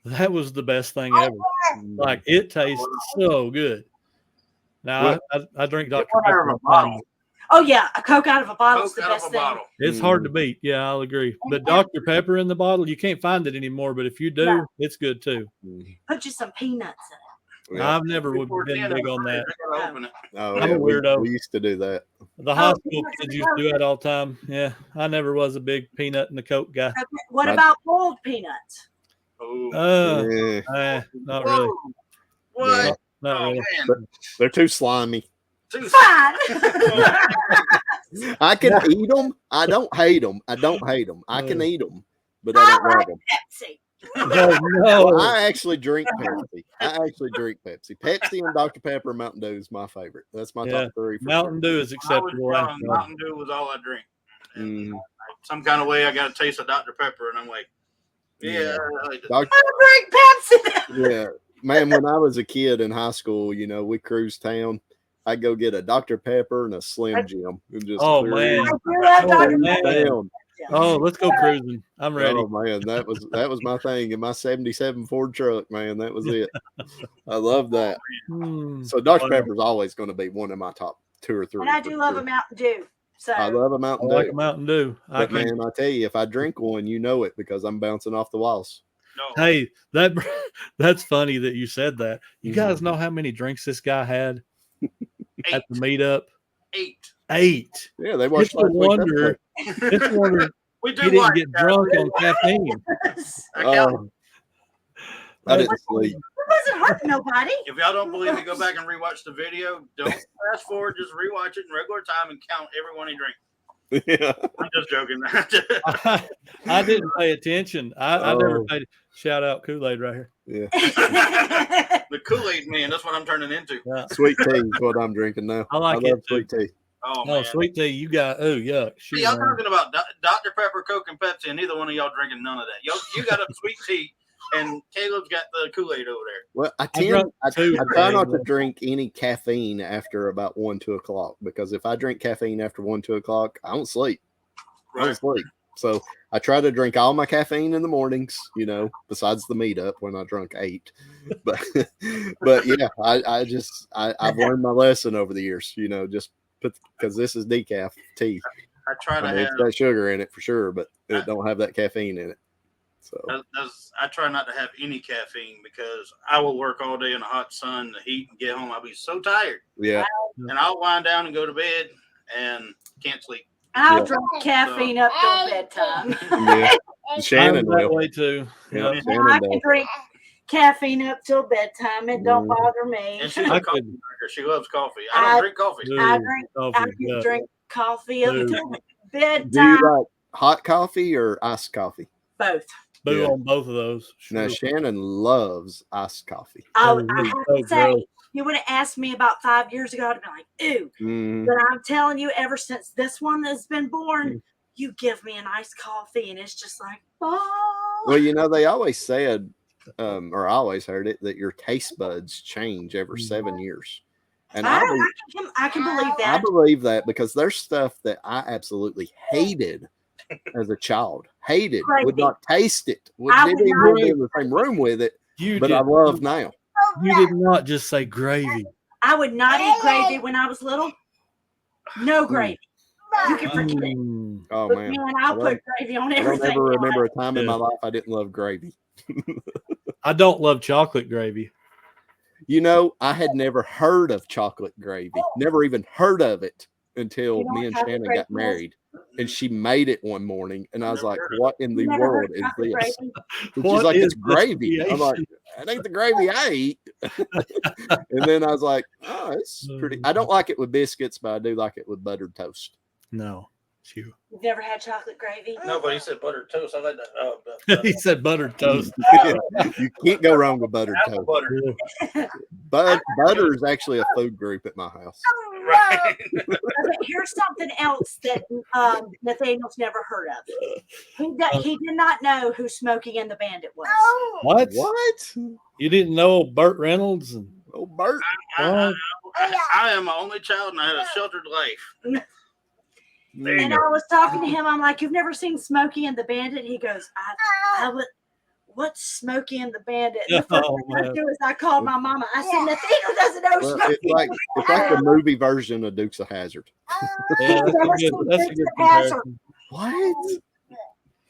That was the best thing ever. Like, it tastes so good. Now, I drink Dr. Pepper. Oh yeah, a Coke out of a bottle is the best thing. Bottle. It's hard to beat. Yeah, I'll agree. But Dr. Pepper in the bottle, you can't find it anymore. But if you do, it's good too. Put you some peanuts in it. I've never been big on that. I'm a weirdo. We used to do that. The hospital kids used to do that all the time. Yeah, I never was a big peanut and the Coke guy. Okay. What about boiled peanuts? Not really. What? Not really. They're too slimy. Fine. I can eat them. I don't hate them. I can eat them, but I don't love them. Pepsi. No. I actually drink Pepsi. Pepsi and Dr. Pepper and Mountain Dew is my favorite. That's my top three. Mountain Dew is acceptable. Mountain Dew was all I drink. And some kind of way I got a taste of Dr. Pepper, and I'm like, I drink Pepsi. Yeah, man. When I was a kid in high school, we cruised town. I'd go get a Dr. Pepper and a Slim Jim. And just man. Oh, let's go cruising. I'm ready. Oh man, that was my thing in my 77 Ford truck, man. That was it. I love that. So Dr. Pepper is always going to be one of my top 2 or 3. And I do love a Mountain Dew. So I love a Mountain Dew. I like a Mountain Dew. But man, I tell you, if I drink one, you know it because I'm bouncing off the walls. No. Hey, that's funny that you said that. You guys know how many drinks this guy had at the meetup? 8. Yeah, they watched. It's a wonder he didn't get drunk on caffeine. I didn't sleep. It wasn't hurting nobody. If y'all don't believe me, go back and rewatch the video. Don't fast forward, just rewatch it in regular time and count every one he drank. Yeah. I'm just joking. I didn't pay attention. I never paid. Shout out Kool-Aid right here. Yeah. The Kool-Aid man, that's what I'm turning into. Yeah. Sweet tea is what I'm drinking now. I love sweet tea. Oh, man. Sweet tea. You got, yuck. See, y'all talking about Dr. Pepper, Coke, and Pepsi, and neither one of y'all drinking none of that. You got a sweet tea, and Caleb's got the Kool-Aid over there. Well, I try not to drink any caffeine after about 1, 2 o'clock, because if I drink caffeine after 1, 2 o'clock, I don't sleep. Right. I don't sleep. So I try to drink all my caffeine in the mornings, besides the meetup when I drunk 8. But yeah, I've learned my lesson over the years, just because this is decaf tea. I try to have it's got sugar in it for sure, but it don't have that caffeine in it. So I try not to have any caffeine because I will work all day in the hot sun, the heat, and get home. I'll be so tired. Yeah. And I'll wind down and go to bed and can't sleep. I'll drink caffeine up till bedtime. Yeah. Shannon that way too. Yeah. I can drink caffeine up till bedtime. It don't bother me. And she's a coffee drinker. She loves coffee. I don't drink coffee. I can drink coffee up till bedtime. Do you like hot coffee or iced coffee? Both. Boo on both of those. Sure. Now Shannon loves iced coffee. I have to say, you would have asked me about 5 years ago, I'd be like, ew. But I'm telling you, ever since this one has been born, you give me an iced coffee, and it's just like, oh. Well, they always said, or I always heard it, that your taste buds change every 7 years. And I can believe that. I believe that because there's stuff that I absolutely hated as a child. Hated. Gravy. Would not taste it. Didn't even want to be in the same room with it. But I love now. You did not just say gravy. I would not eat gravy when I was little. No gravy. You can forget it. Oh, but man. I'll put gravy on everything. I don't ever remember a time in my life I didn't love gravy. I don't love chocolate gravy. I had never heard of chocolate gravy. Never even heard of it until me and Shannon got married. And she made it one morning, and I was like, what in the world is this? She's like, it's gravy. I'm like, it ain't the gravy I eat. And then I was like, oh, it's pretty. I don't like it with biscuits, but I do like it with buttered toast. No. you. You've never had chocolate gravy? No, but he said buttered toast. I like that. He said buttered toast. You can't go wrong with buttered Apple toast. butter. Butter is actually a food group at my house. Right. Okay, here's something else that Nathaniel's never heard of. He did not know who Smokey and the Bandit was. What? What? You didn't know Burt Reynolds? And Oh, Bert. I am an only child and I had a sheltered life. And I was talking to him. I'm like, "You've never seen Smokey and the Bandit?" He goes, "I would. What's Smokey and the Bandit?" And the first thing I do is I called my mama. I said, "Nathaniel doesn't know Well, Smokey." it's like the movie version of Dukes of Hazzard. yeah, that's a good comparison. What?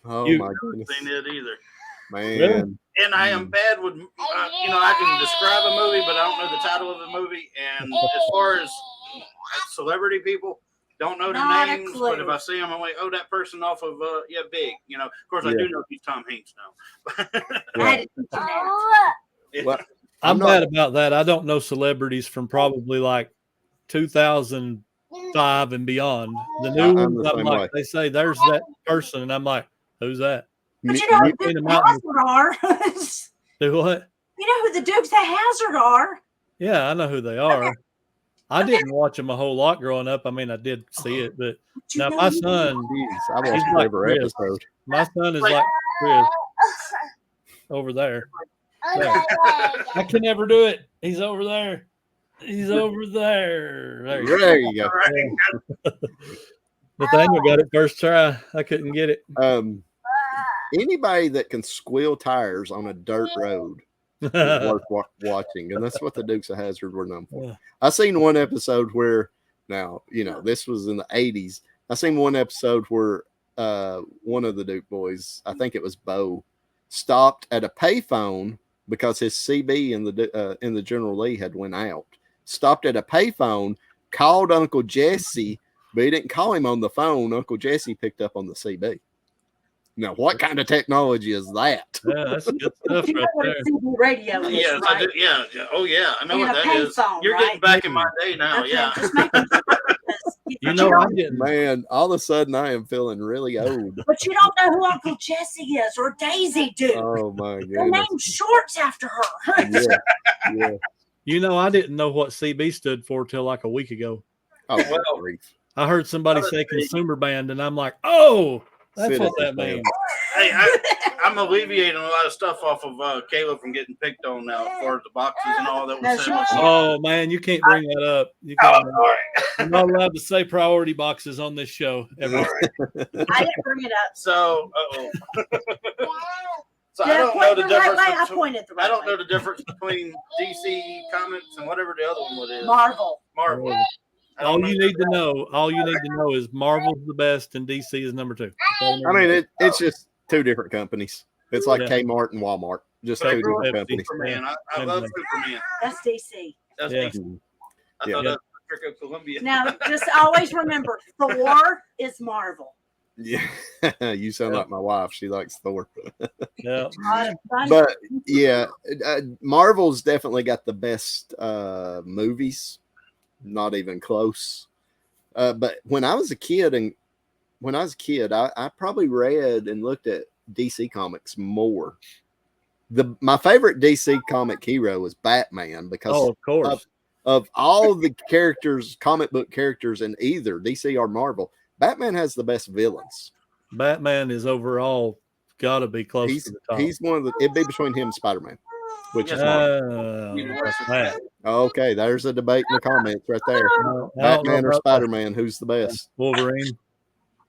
Oh You- my goodness, Seen it either. man! And I am bad with, I can describe a movie, but I don't know the title of the movie. And as far as celebrity people, don't know their Not a names, clue. but if I see them, I'm like, oh, that person off of, Big. Of course, I do know he's Tom Hanks now. I had to teach him that. Well, I'm not- bad about that. I don't know celebrities from probably like 2005 and beyond. The new I'm ones, the I'm same like, way. they say there's that person, and I'm like, who's that? But you know who you- the Dukes them of out Hazzard are. Do what? You know who the Dukes of Hazzard are. Yeah, I know who they are. I didn't watch them a whole lot growing up. I mean, I did see it, but But you now know my who- son, Jeez, I He's watched like every Chris. episode. my son is like Chris over there. I can never do it. He's over there. He's over there. There you go. There you go. Right. Nathaniel got it first try. I couldn't get it. Anybody that can squeal tires on a dirt road is worth watching, and that's what the Dukes of Hazzard were known for. Yeah. I seen one episode where, now this was in the '80s. I seen one episode where one of the Duke boys, I think it was Bo, stopped at a payphone because his CB in the General Lee had went out. Stopped at a payphone, called Uncle Jesse, but he didn't call him on the phone. Uncle Jesse picked up on the CB. Now, what kind of technology is that? Yeah, that's good stuff You know right what a there. CB radio is, Yes, I right? do. Yeah. Oh, yeah. I know And what a that is. payphone, You're right? getting back in my day now. Okay, Yeah. just making sure because You know, I didn't. Man, all of a sudden I am feeling really old. But you don't know who Uncle Jesse is or Daisy do. Oh my They goodness. named shorts after her. Yeah. Yeah. You know, I didn't know what CB stood for till like a week ago. Oh, Well, grief. I heard somebody say consumer band, and I'm like, oh, that's what that Citizens band. means. Hey, I'm alleviating a lot of stuff off of Caleb from getting picked on now as far as the boxes and all that No, was she said. was- Oh man, you can't bring that up. You Oh, can't. sorry. You're not allowed to say priority boxes on this show ever. I didn't bring it up. So, so I Did I don't know point the the right difference. way? I between- pointed the right I don't know way. the difference between DC Comics and whatever the other one is. Marvel. Marvel. I All don't you know. need to know is Marvel's the best and DC is number 2. I mean, it's just two different companies. It's like Yeah. Kmart and Walmart, just But I two grew different up with companies. Superman. I Same love thing. Superman. That's DC. That's Yeah. DC. I Yeah. thought that was Trick of Columbia. Now, just always remember, Thor is Marvel. Yeah, you sound like my wife. She likes Thor. Yeah. But yeah, Marvel's definitely got the best movies. Not even close. But when I was a kid, I probably read and looked at DC comics more. My favorite DC comic hero was Batman because Oh, of course. of all the characters, comic book characters in either DC or Marvel, Batman has the best villains. Batman is overall got to be close to the top. He's one of the. It'd be between him and Spider-Man, which is mine. That's that. Okay. There's a debate in the comments right there. I don't know Batman or about Spider-Man, who's the best? Wolverine.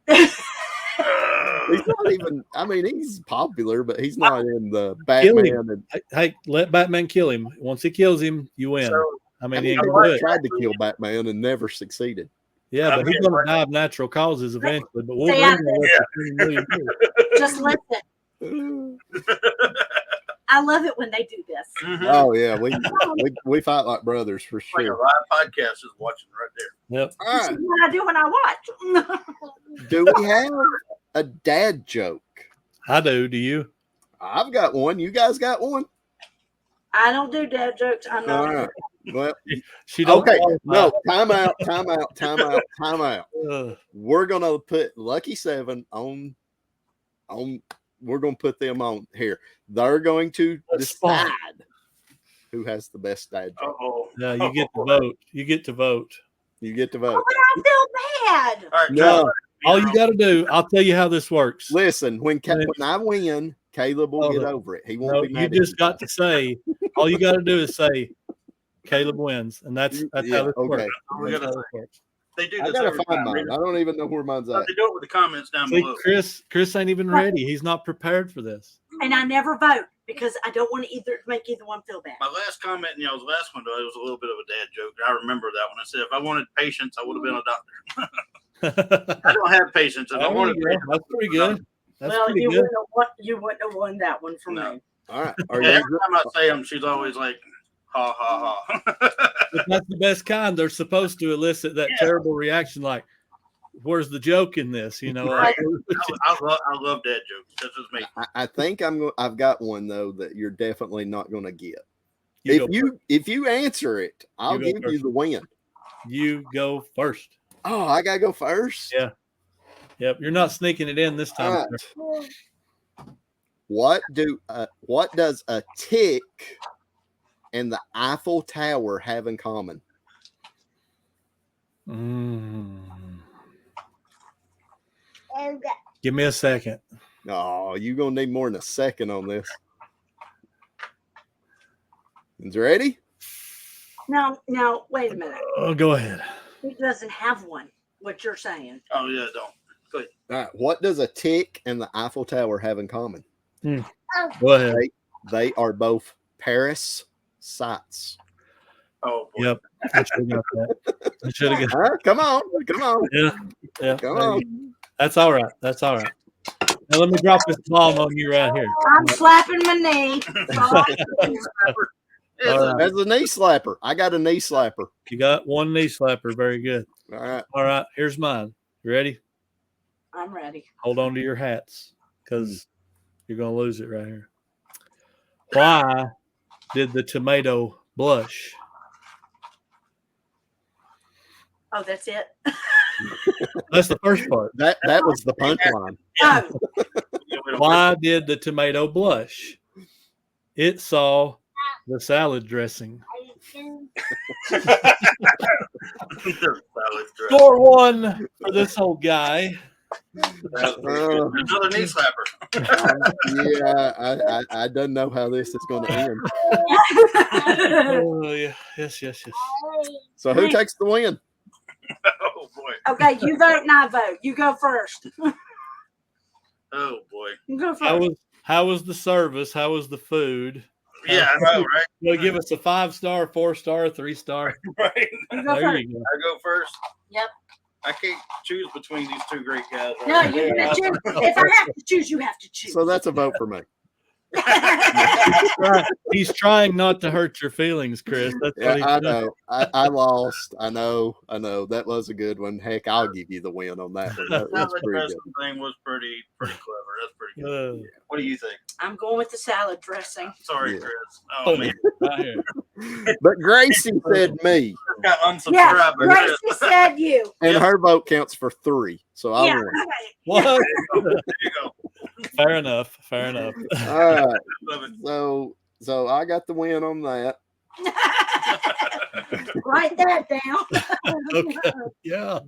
He's not even. I mean, he's popular, but he's not in the Kill Batman. him. And, Hey, let Batman kill him. Once he kills him, you win. So, I I mean, he mean, ain't they gonna do it. tried to kill Batman and never succeeded. Yeah, but he's gonna die of natural causes eventually. But Wolverine will live for 20 million years. Just listen. I love it when they do this. mhm. Oh yeah, we fight like brothers for Like a sure. live podcast is watching right there. Yep. All This is right. what I do when I watch. Do we have a dad joke? I do. Do you? I've got one. You guys got one? I don't do dad jokes. I'm All not. right. Well, She don't okay. qualify. No, time out. We're gonna put Lucky 7 on. We're gonna put them on here. They're going to decide who has the best dad joke. No, you get to vote. You get to vote. You get to vote. But I feel bad. All right, No. All you got to do, I'll tell you how this works. Listen, when I win, Caleb will get over it. He won't be mad. You just got to say, all you got to do is say, Caleb wins, and that's how this works. They do I this gotta every find time. mine. I don't even know where mine's at. They do it with the comments down See, below. Chris ain't even ready. He's not prepared for this. And I never vote because I don't want to make either one feel bad. My last comment in y'all's last one, though, it was a little bit of a dad joke. I remember that one. I said, if I wanted patience, I would have been a doctor. I don't have patience. If I wanted patience, that's pretty good. That's well, pretty you good. wouldn't have won that one from me. All right. Every time I say them, she's always like, ha, ha, ha. But that's the best kind. They're supposed to elicit that terrible reaction like, where's the joke in this? You know, Right. I love dad jokes. That's just me. I think I've got one though that you're definitely not going to get. You If you answer it, I'll give you the win. You go first. Oh, I gotta go first. Yeah. Yep. You're not sneaking it in this time. Right. What does a tick and the Eiffel Tower have in common? Give me a second. Oh, you're gonna need more than a second on this. Is ready? Now, wait a minute. Oh, go ahead. He doesn't have one. What you're saying? Oh yeah, don't. Go ahead. All right. What does a tick and the Eiffel Tower have in common? Go ahead. They are both Paris sites. Oh boy. Yep. I should have got that. I should have got Huh? Come on. Yeah. Come on. That's all right. Now let me drop this bomb on you right here. I'm slapping my knee. All right. That's a knee slapper. I got a knee slapper. You got one knee slapper. Very good. All right. Here's mine. You ready? I'm ready. Hold on to your hats because you're going to lose it right here. Why did the tomato blush? Oh, that's it. That's the first part. That was the punchline. Oh, Why did the tomato blush? It saw the salad dressing. Score one for this old guy. Another knee slapper. Yeah, I don't know how this is going to end. Oh yeah, yes. So who takes the win? Oh boy. okay, you vote and I vote. You go first. Oh boy. You go first. How was the service? How was the food? Yeah, I know, right? You'll give us a 5-star, 4-star, 3-star. Right. You go There first. you go. I go first. Yep. I can't choose between these two great guys. Right No, now. you're gonna choose. If I have to choose, you have to choose. So that's a vote for me. Right. He's trying not to hurt your feelings, Chris. That's what Yeah, he's I doing. know. I lost. I know. That was a good one. Heck, I'll give you the win on that one. That's Salad pretty dressing good. thing was pretty clever. That's pretty good. What do you think? I'm going with the salad dressing. Sorry, Yeah. Chris. Oh man, Right here. But Gracie said me, got unsubscribed. Yeah, by Gracie Chris. said you. and her vote counts for 3. So I Yeah. won. Okay. What? There you go. Fair enough. All right. Love it. So I got the win on that. Write that down. Okay. Yeah.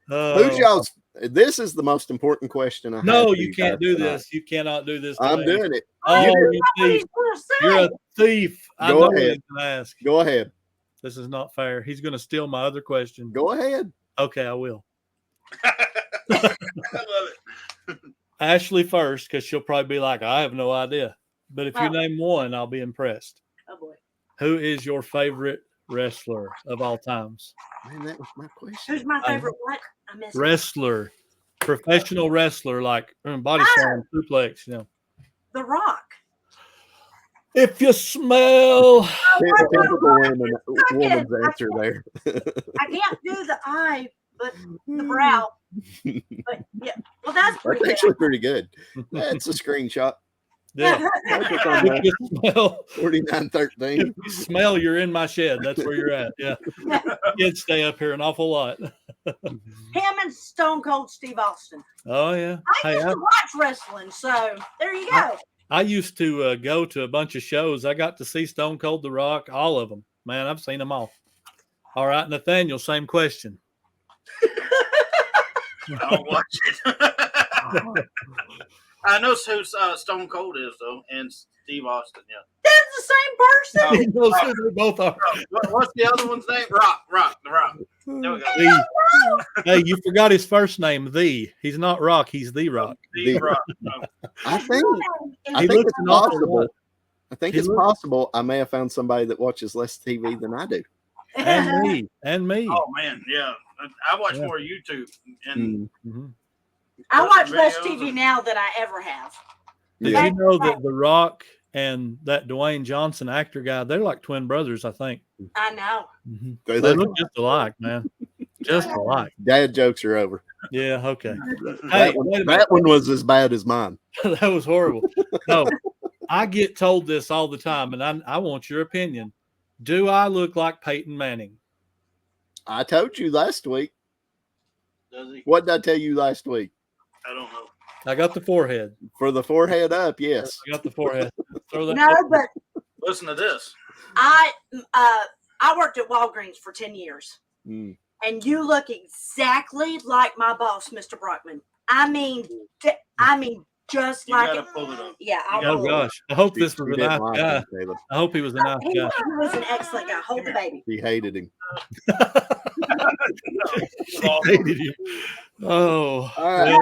Who's y'all's? This is the most important question. I have No, for you guys can't do tonight. this. You cannot do this. I'm today. doing it. Oh, You you What thief. he's gonna say. You're a thief. I Go know what ahead. he's going to ask. Go ahead. This is not fair. He's going to steal my other question. Go ahead. Okay, I will. I love it. Ashley first, because she'll probably be like, I have no idea. But if you Oh. name one, I'll be impressed. Oh boy. Who is your favorite wrestler of all times? Man, that was my question. Who's my favorite? What? I missed it. Wrestler, professional wrestler, like body slam, suplex, you know. The Rock. If you smell, Typical woman's answer there. I can't do the eye, but the brow. But yeah, well, that's pretty That's good. actually pretty good. That's a screenshot. Yeah. Focus on If that. you smell, 4913. if you smell, you're in my shed. That's where you're at. Yeah. Kids stay up here an awful lot. Him and Stone Cold Steve Austin. Oh, yeah. I used to watch wrestling, so there you go. I used to go to a bunch of shows. I got to see Stone Cold The Rock, all of them. Man, I've seen them all. All right, Nathaniel, same question. I don't watch it. I know who Stone Cold is, though, and Steve Austin, yeah. They're the same person. He knows who they both are. What's the other one's name? The Rock. There we go. Hey, you forgot his first name, The. He's not Rock, he's The Rock. The Rock. No. I think He it's looks an awful possible. lot. I think He it's looks- possible I may have found somebody that watches less TV than I do. And me. Oh, man, yeah. I watch Yeah. more YouTube. And Mhm. I watch less videos TV and- now than I ever have. Did Yeah. you know that The Rock and that Dwayne Johnson actor guy, they're like twin brothers, I think. I know. They They look- look just alike, man. Just alike. Dad jokes are over. Yeah, okay. Hey, That one, wait a minute. that one was as bad as mine. That was horrible. No, I get told this all the time, and I want your opinion. Do I look like Peyton Manning? I told you last week. does he? What did I tell you last week? I don't know. I got the forehead. For the forehead up, yes. I got the forehead. Throw that. No, but Listen to this. I worked at Walgreens for 10 years. Mm. And you look exactly like my boss, Mr. Brockman. I mean, just You like gotta pull it up. Yeah. You I'll gotta Oh pull it. gosh, I hope this He was a didn't nice like guy. him, Caleb. I hope he was a nice He guy. was an excellent guy. Hold the baby. He hated him. Hated you. Oh, All right.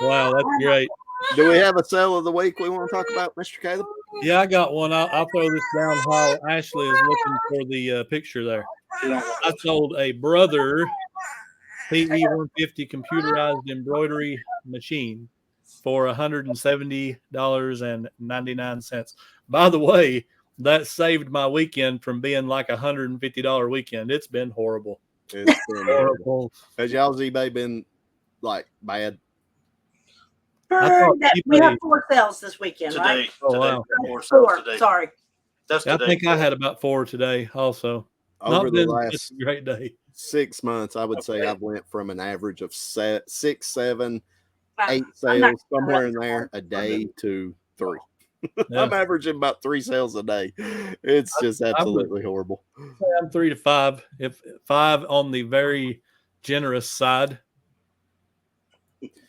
wow, that's great. Do we have a sale of the week we want to talk about, Mr. Caleb? Yeah, I got one. I'll throw this down while Ashley is looking for the picture there. I sold a Brother PE150 computerized embroidery machine for $170.99. By the way, that saved my weekend from being like $150 weekend. It's been horrible. It's been horrible. Horrible. Has y'all's eBay been like bad? thought We eBay- have 4 sales this weekend, right? Today. Oh, Today. wow. 4 sales 4. today. Sorry. That's I today. think I had about 4 today also. Over Not the been last just a great day. 6 months, I would say Okay. I've went from an average of 6, 7, 8 I'm not- sales, somewhere in there a day to 3. Yeah. I'm averaging about 3 sales a day. It's just absolutely horrible. I'm 3 to 5, if 5 on the very generous side.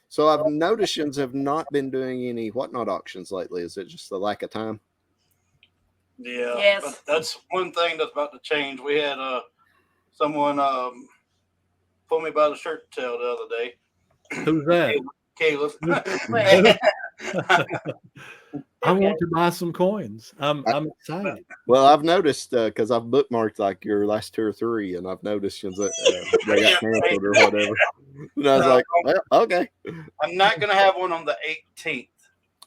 So I've noticed you have not been doing any whatnot auctions lately. Is it just the lack of time? Yeah. Yes. But that's one thing that's about to change. We had someone pull me by the shirt tail the other day. Who's that? Caleb. Wait. I want to buy some coins. I'm excited. Well, I've noticed because I've bookmarked like your last 2 or 3, and I've noticed that they got canceled or whatever. And I was like, well, okay. I'm not going to have one on the 18th. Okay.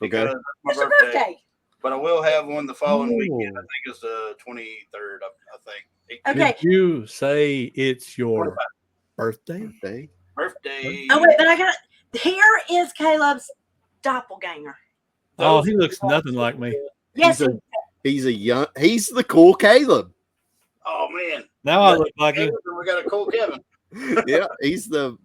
Because It's that's your my birthday. birthday. But I will have one the following Oh. weekend. I think it's the 23rd, I think. Okay. Did you say it's your birthday? Okay. Birthday. Oh, wait, but I got here is Caleb's doppelganger. Oh, he looks nothing like me. Yes. He's the cool Caleb. Oh, man. Now I look like him. We got a cool Kevin. Yeah, he's the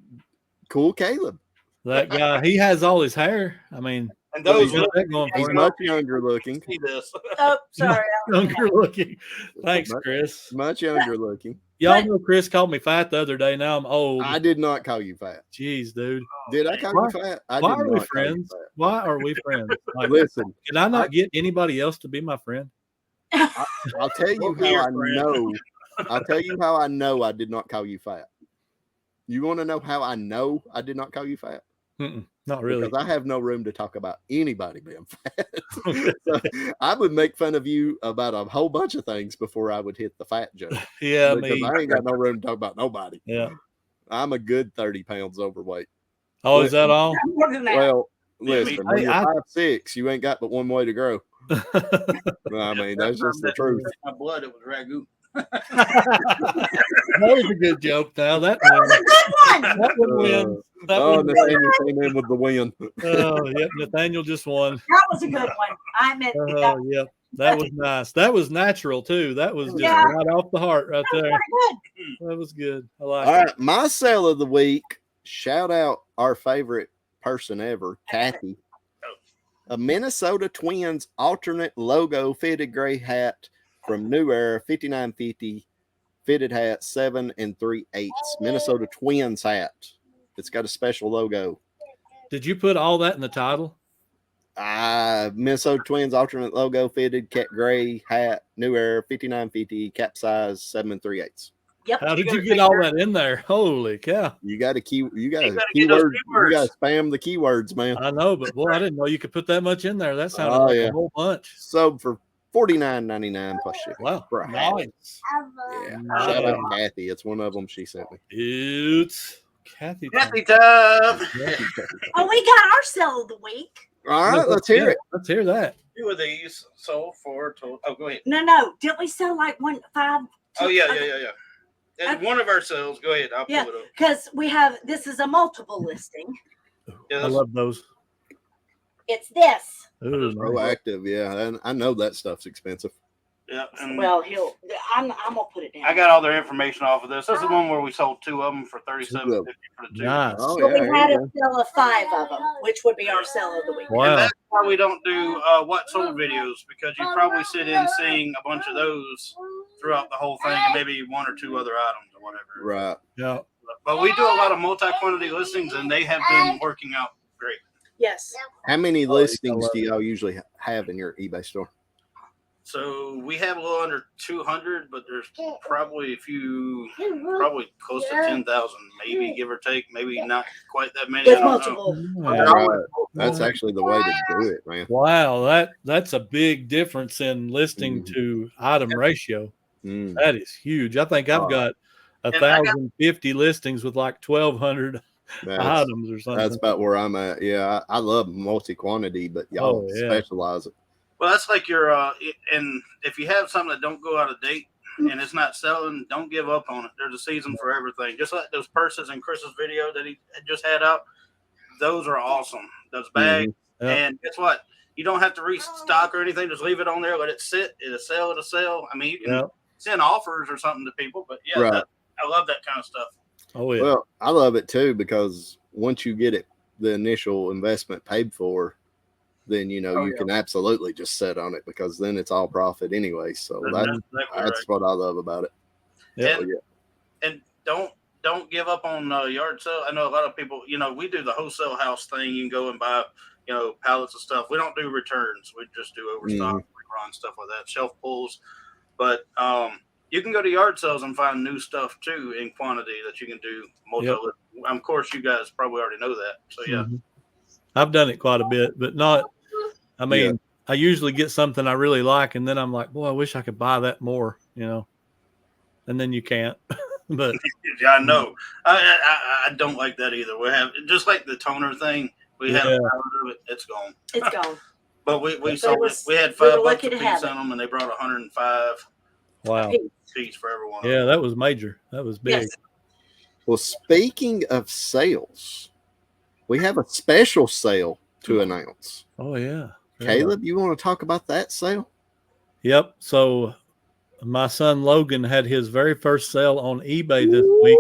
cool Caleb. That guy. He has all his hair. I mean, And he's those got that going He's for him. much younger looking. see this. Oh, sorry. Younger looking. Thanks, Chris. Much younger looking. Y'all know Chris called me fat the other day. Now I'm old. I did not call you fat. Jeez, dude. Did I call you fat? I Why did are we not call you friends? fat. Why are we friends? Like, Listen, can I not get anybody else to be my friend? I'll tell you We'll be how your I friend. know. I'll tell you how I know I did not call you fat. You want to know how I know I did not call you fat? Not really. Because I have no room to talk about anybody being fat. So I would make fun of you about a whole bunch of things before I would hit the fat joke. Yeah, Because me. I ain't got no room to talk about nobody. Yeah. I'm a good 30 pounds overweight. Oh, is that all? More than that. Well, Yeah, me listen, too. when you're I- 5'6", you ain't got but one way to grow. I mean, that's just the truth. My blood, it was ragu. That was a good joke. Now that was a good one. That one wins. That Oh, one wins. Nathaniel came in with the win. Oh, yep. Nathaniel just won. That was a good one. I meant that. Oh, yep. That was nice. That was natural too. That was just Yeah. right off the heart right That was there. pretty good. That was good. I like All it. right, my sale of the week. Shout out our favorite person ever, Kathy. A Minnesota Twins alternate logo fitted gray hat from New Era 5950 fitted hat 7 3/8 Minnesota Twins hat. It's got a special logo. Did you put all that in the title? Minnesota Twins alternate logo fitted cat gray hat New Era 5950 cap size 7 3/8. Yep. How did you get all that in there? Holy cow. You got to gotta get those keyword. You keywords. got to spam the keywords, man. I know, but boy, I didn't know you could put that much in there. That sounded Oh, like yeah. a whole bunch. Sold for $49.99 plus shipping. Wow. For a hat. Nice. Yeah. Nice. Shout out Kathy. It's one of them she sent me. It's Kathy. Kathy time. Oh, we got our sale of the week. All right, let's hear it. Let's hear that. Two of these sold for total. Oh, go ahead. No. Didn't we sell like 5? Oh, yeah. And one of our sales. Go ahead. I'll pull Yeah. it up. Because this is a multiple listing. Yeah, I that's- love those. It's this. Ooh, Proactive, yeah. And I know that stuff's expensive. yeah. And Well, I'm gonna put it down. I got all their information off of this. This is the one where we sold two of them for $37.50 for the two. nice. Oh, So yeah. we had here a you sale of 5 of them, which would be our sale of the week. And Wow. that's why we don't do what sold videos, because you probably sit in seeing a bunch of those throughout the whole thing, and maybe one or two other items or whatever. go. Right. Yeah. But we do a lot of multi-quantity listings, and they have been working out great. Yes. How many Oh, listings I do y'all usually have in your eBay store? So we have a little under 200, but there's probably a few, probably close to 10,000, maybe give or take, maybe not quite that many. I With don't know. multiple. Yeah. Right. That's actually the way to do it, man. Wow, that's a big difference in listing Mhm. to item ratio. Mm. That is huge. I think I've Oh. got And I got- 1,050 listings with like 1,200 That's, items or something. that's about where I'm at. Yeah, I love multi-quantity, but y'all Oh, yeah. specialize it. Well, that's like your, and if you have something that don't go out of date and it's not selling, don't give up on it. There's a season for everything. Just like those purses in Chris's video that he just had out, those are awesome. Those bags. Yeah. And guess what? You don't have to restock or anything. Just leave it on there. Let it sit. It'll sell. I mean, you can Yeah. send offers or something to people, but yeah, Right. I love that kind of stuff. Oh yeah. Well, I love it too because once you get it, the initial investment paid for, then you Oh, can absolutely just sit on it because then it's all profit anyway. So That's that's exactly right. what I love about it. Yeah. And, and don't give up on yard sale. I know a lot of people, we do the wholesale house thing. You can go and buy, pallets of stuff. We don't do returns. We just do overstock, rerun, stuff like that, shelf pulls. But you can go to yard sales and find new stuff too in quantity that you can do multi. Yep. Of course, you guys probably already know that. So yeah. Mhm. I've done it quite a bit, but not. I mean, I usually get something I really like, and then I'm like, boy, I wish I could buy that more, and then you can't. But Yeah, I know. I don't like that either. We have just like the toner thing. We had a Yeah. pallet of it. It's gone. It's gone. But we But sold it was- it. We had we were 5 bucks lucky a to piece have in it. them, and they brought 105 wow, piece for everyone. yeah, that was major. That was big. Yes. Well, speaking of sales, we have a special sale to announce. Oh yeah. Yeah. Caleb, you want to talk about that sale? Yep. So my son Logan had his very first sale on eBay this week,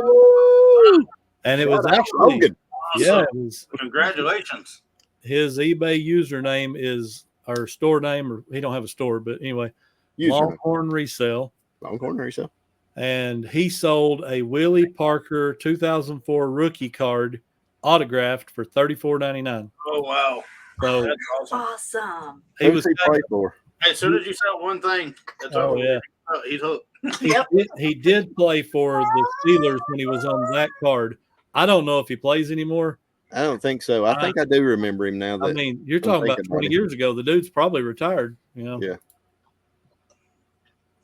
and it was Shout out actually Logan. yeah, it was Congratulations. his eBay username is or store name, or he don't have a store, but anyway, Username. Longhorn Resale. Longhorn Resale. And he sold a Willie Parker 2004 rookie card autographed for $34.99. Oh wow, So that's awesome. Awesome. he Who's was he play for? Hey, as soon as you sell one thing, that's oh over. yeah. He's hooked. He did play for the Steelers when he was on that card. I don't know if he plays anymore. I don't think so. I think I do remember him now. That I mean, you're I'm talking about thinking 20 about it. years ago. The dude's probably retired, Yeah.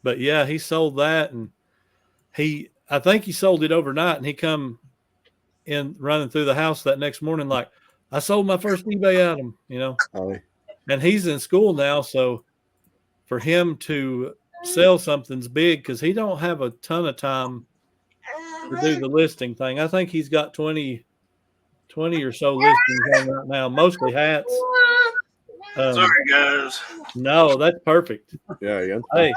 But yeah, he sold that, and I think he sold it overnight, and he come in running through the house that next morning like, I sold my first eBay item, Oh, and he's in school now, so for him to sell something's big because he don't have a ton of time to do the listing thing. I think he's got 20 or so listings on right now, mostly hats. Sorry, guys. No, that's perfect. Yeah. Hey,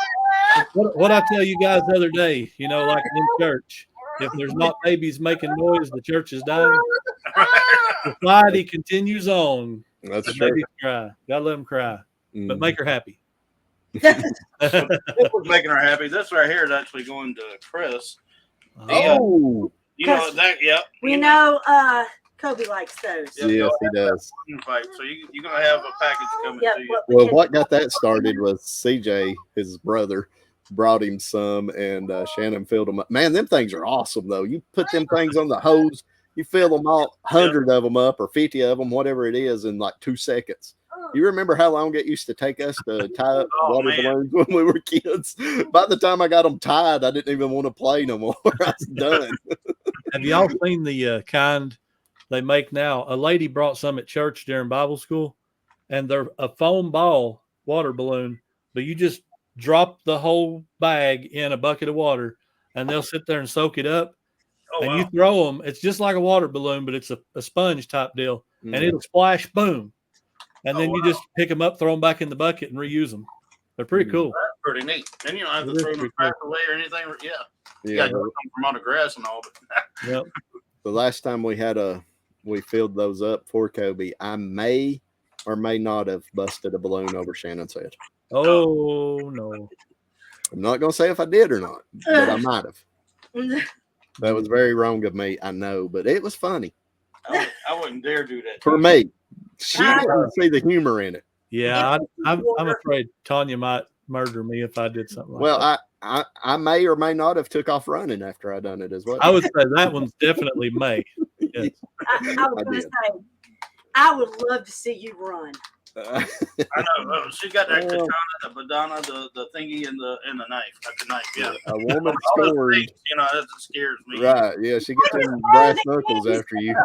what I tell you guys the other day, like in church, if there's not babies making noise, the church is dying. Society continues on. That's The true. babies cry. Gotta let them cry, but make her happy. This was making her happy. This right here is actually going to Chris. Oh, You know that? Yep. We know Kobe likes those. Yep. yes, he does. So you're gonna have a package coming to you. Well, what got that started was CJ, his brother, brought him some, and Shannon filled them up. Man, them things are awesome, though. You put them things on the hose, you fill them all, 100 of them up or 50 of them, whatever it is, in like 2 seconds. You remember how long it used to take us to tie up water balloons when we were kids? By the time I got them tied, I didn't even want to play no more. I was done. Have y'all seen the kind they make now? A lady brought some at church during Bible school, and they're a foam ball water balloon, but you just drop the whole bag in a bucket of water, and they'll sit there and soak it up. You throw them. It's just like a water balloon, but it's a sponge type deal, and it'll splash, boom. And then you just pick them up, throw them back in the bucket, and reuse them. They're pretty cool. That's pretty neat. And you don't have to throw them back away or anything. Yeah. You got to come from on the grass and all. Yep. The last time we filled those up for Kobe, I may or may not have busted a balloon over Shannon's head. Oh, no. I'm not going to say if I did or not, but I might have. That was very wrong of me, I know, but it was funny. I wouldn't dare do that. For me. She didn't see the humor in it. Yeah, I'm afraid Tanya might murder me if I did something like that. Well, I may or may not have took off running after I done it as well. I would say that one's definitely may. Yes. I was going to say, I would love to see you run. I know. She got that katana, the badana, the thingy, and the knife. Like the knife, yeah. A woman scored. Things, that scares me. Right, yeah. She gets them brass knuckles after you.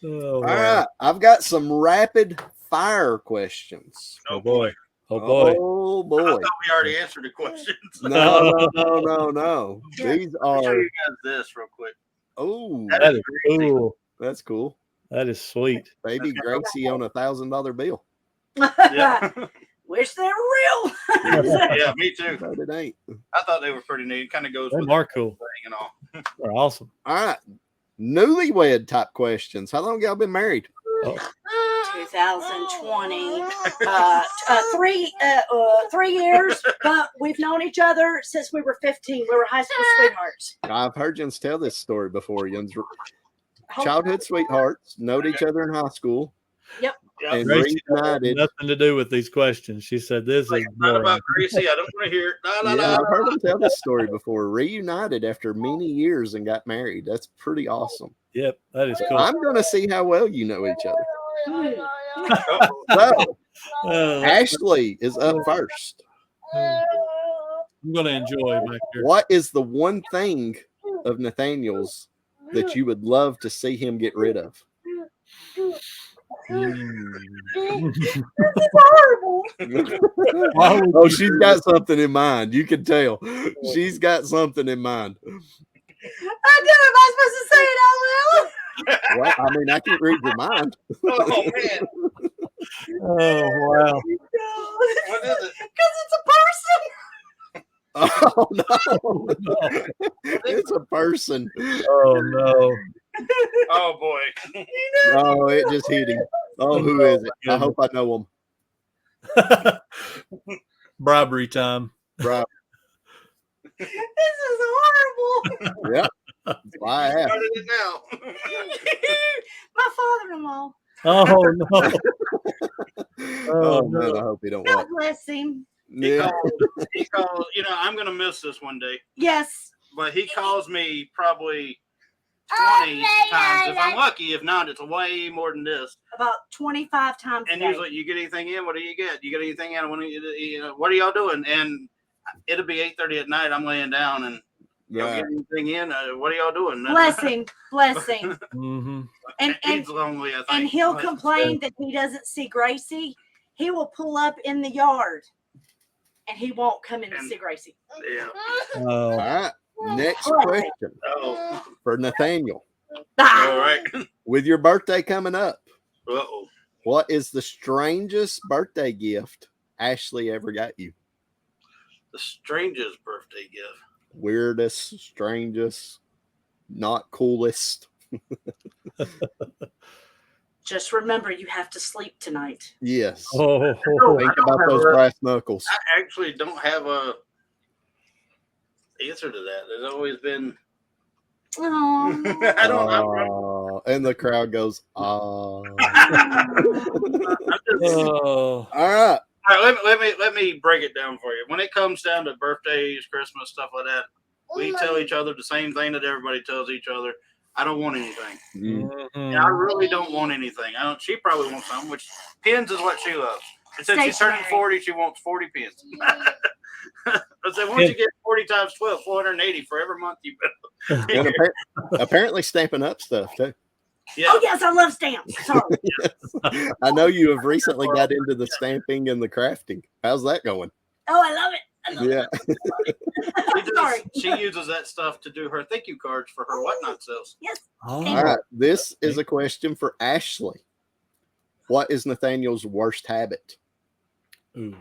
All right. I've got some rapid fire questions. Oh, boy. Oh, boy. Oh, boy. I thought we already answered the questions. No. These I'll show are. you guys this real quick. Oh, That is cool. That's cool. That is sweet. Baby Gracie on $1,000 bill. Yeah. Wish they were real. Yeah, me too. But it ain't. I thought they were pretty neat. It kind of goes with They are cool. and all. They're awesome. All right. Newlywed type questions. How long y'all been married? 2020. 3 years, but we've known each other since we were 15. We were high school sweethearts. I've heard Jens tell this story before. Jens, childhood sweethearts, knowed each other in high school. Yep. And Gracie reunited. nothing to do with these questions. She said this is Not about Gracie. I don't want to hear it. No. I've heard him tell this story before. Reunited after many years and got married. That's pretty awesome. Yep, that is cool. I'm going to see how well you know each other. Oh, So, Ashley is up first. I'm going to enjoy back here. What is the one thing of Nathaniel's that you would love to see him get rid of? This is horrible. Oh, she's got something in mind. You can tell. She's got something in mind. I did. Am I supposed to say it out loud? Well, I mean, I can't read your mind. oh man. Oh, wow. What is it? Because it's a person. Oh, no. It's a person. Oh, no. Oh boy. Oh, it just hit him. Oh, who is it? I hope I know him. Bribery time. Right. This is horrible. Yeah. That's why I asked. Started it now. My father-in-law. Oh, no. Oh, man, I hope he don't God watch. bless him. Yeah. He called, I'm going to miss this one day, Yes. but he calls me probably 20 times if I'm lucky. If not, it's way more than this. About 25 times And a day. usually, you get anything in? What do you get? You get anything in? What are y'all doing? And it'll be 8:30 at night. I'm laying down, and y'all Right. get anything in? What are y'all doing? Bless him. Bless him. Mm-hmm. And He's lonely, I think. and he'll complain that he doesn't see Gracie. he will pull up in the yard and he won't come in to see Gracie. Yeah. All right. Next question for Nathaniel. All right. With your birthday coming up, Uh-oh. what is the strangest birthday gift Ashley ever got you? The strangest birthday gift. Weirdest, strangest, not coolest. Just remember, you have to sleep tonight. Yes. Oh, Think about those brass knuckles. I actually don't have a answer to that. There's always been. Oh. I don't. And the crowd goes, I'm just, oh. All right. all right, let me break it down for you. When it comes down to birthdays, Christmas, stuff like that, we tell each other the same thing that everybody tells each other. I don't want anything. And I really don't want anything. She probably wants something, which pins is what she loves. And since she's turning 40, she wants 40 pins. I said, once you get 40 times 12, 480 for every month you build. And apparently stamping up stuff too. Yeah. Oh, yes, I love stamps. Sorry. Yes. I know you have recently got into the stamping and the crafting. How's that going? Oh, I love it. I love Yeah. She uses that stuff to do her thank you cards for her whatnot sales. Yes. Oh. All right. This is a question for Ashley. What is Nathaniel's worst habit? Ooh.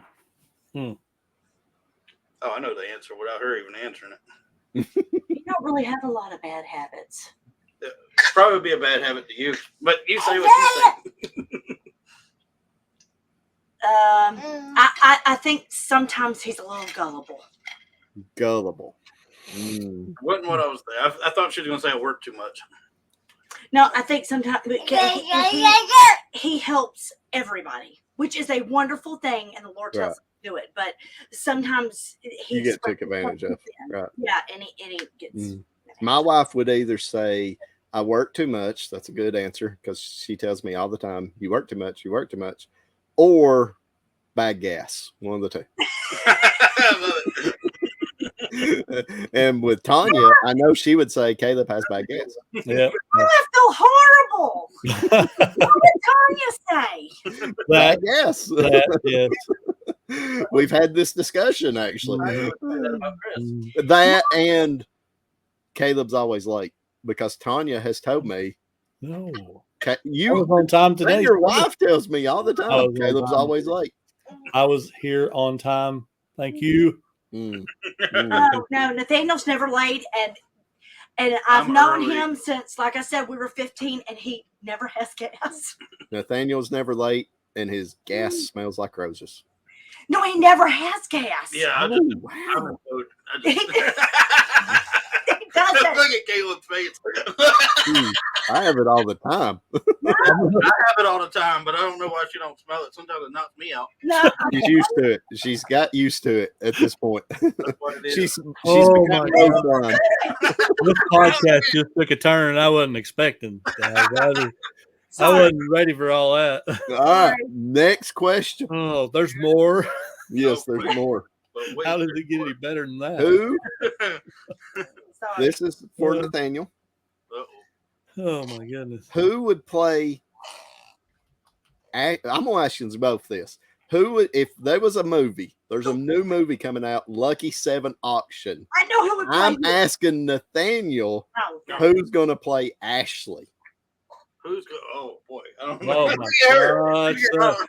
Oh, I know the answer without her even answering it. You don't really have a lot of bad habits. Probably be a bad habit to you, but you say what you say. I think sometimes he's a little gullible. Gullible. Wasn't what I was saying. I thought she was going to say I work too much. No, I think sometimes he helps everybody, which is a wonderful thing, and the Lord tells us to do it. But sometimes You get took advantage of. Right. Yeah, and he gets. My wife would either say, I work too much. That's a good answer because she tells me all the time, you work too much, you work too much. Or bad gas. One of the two. I love it. And with Tanya, I know she would say Caleb has bad gas. Yeah. Oh, I feel horrible. What did Tanya say? Bad gas. Yes. We've had this discussion actually. I would say that about Chris. That and Caleb's always late because Tanya has told me. No. I You was on time today. And your wife tells me all the I time. was on Caleb's time. always late. I was here on time. Thank you. Mm. Oh no, Nathaniel's never late, and I've known early. him since, like I said, we were 15, and he never has gas. Nathaniel's never late, and his gas smells like roses. No, he never has gas. Yeah, I Oh, just, wow. He Look doesn't. at Caleb's face. I have it all the time. I have it all the time, but I don't know why she don't smell it. Sometimes it knocks me out. No, She's used to it. She's got used to it at this point. That's what it is. she's Oh, become my rose blind. This podcast just took a turn I wasn't expecting. I wasn't ready for all that. All right, next question. Oh, there's more. Yes, there's more. But wait, How did it get any better than that? Who? sorry. This is for Nathaniel. Uh-oh. Oh my goodness. Who would play? I'm gonna ask you both this. Who would, if there was a movie? There's a new movie coming out, Lucky 7 Auction. I know who would play I'm you. asking Nathaniel Oh, God. who's gonna play Ashley. Who's going? Oh boy, I don't know. Oh my God. son.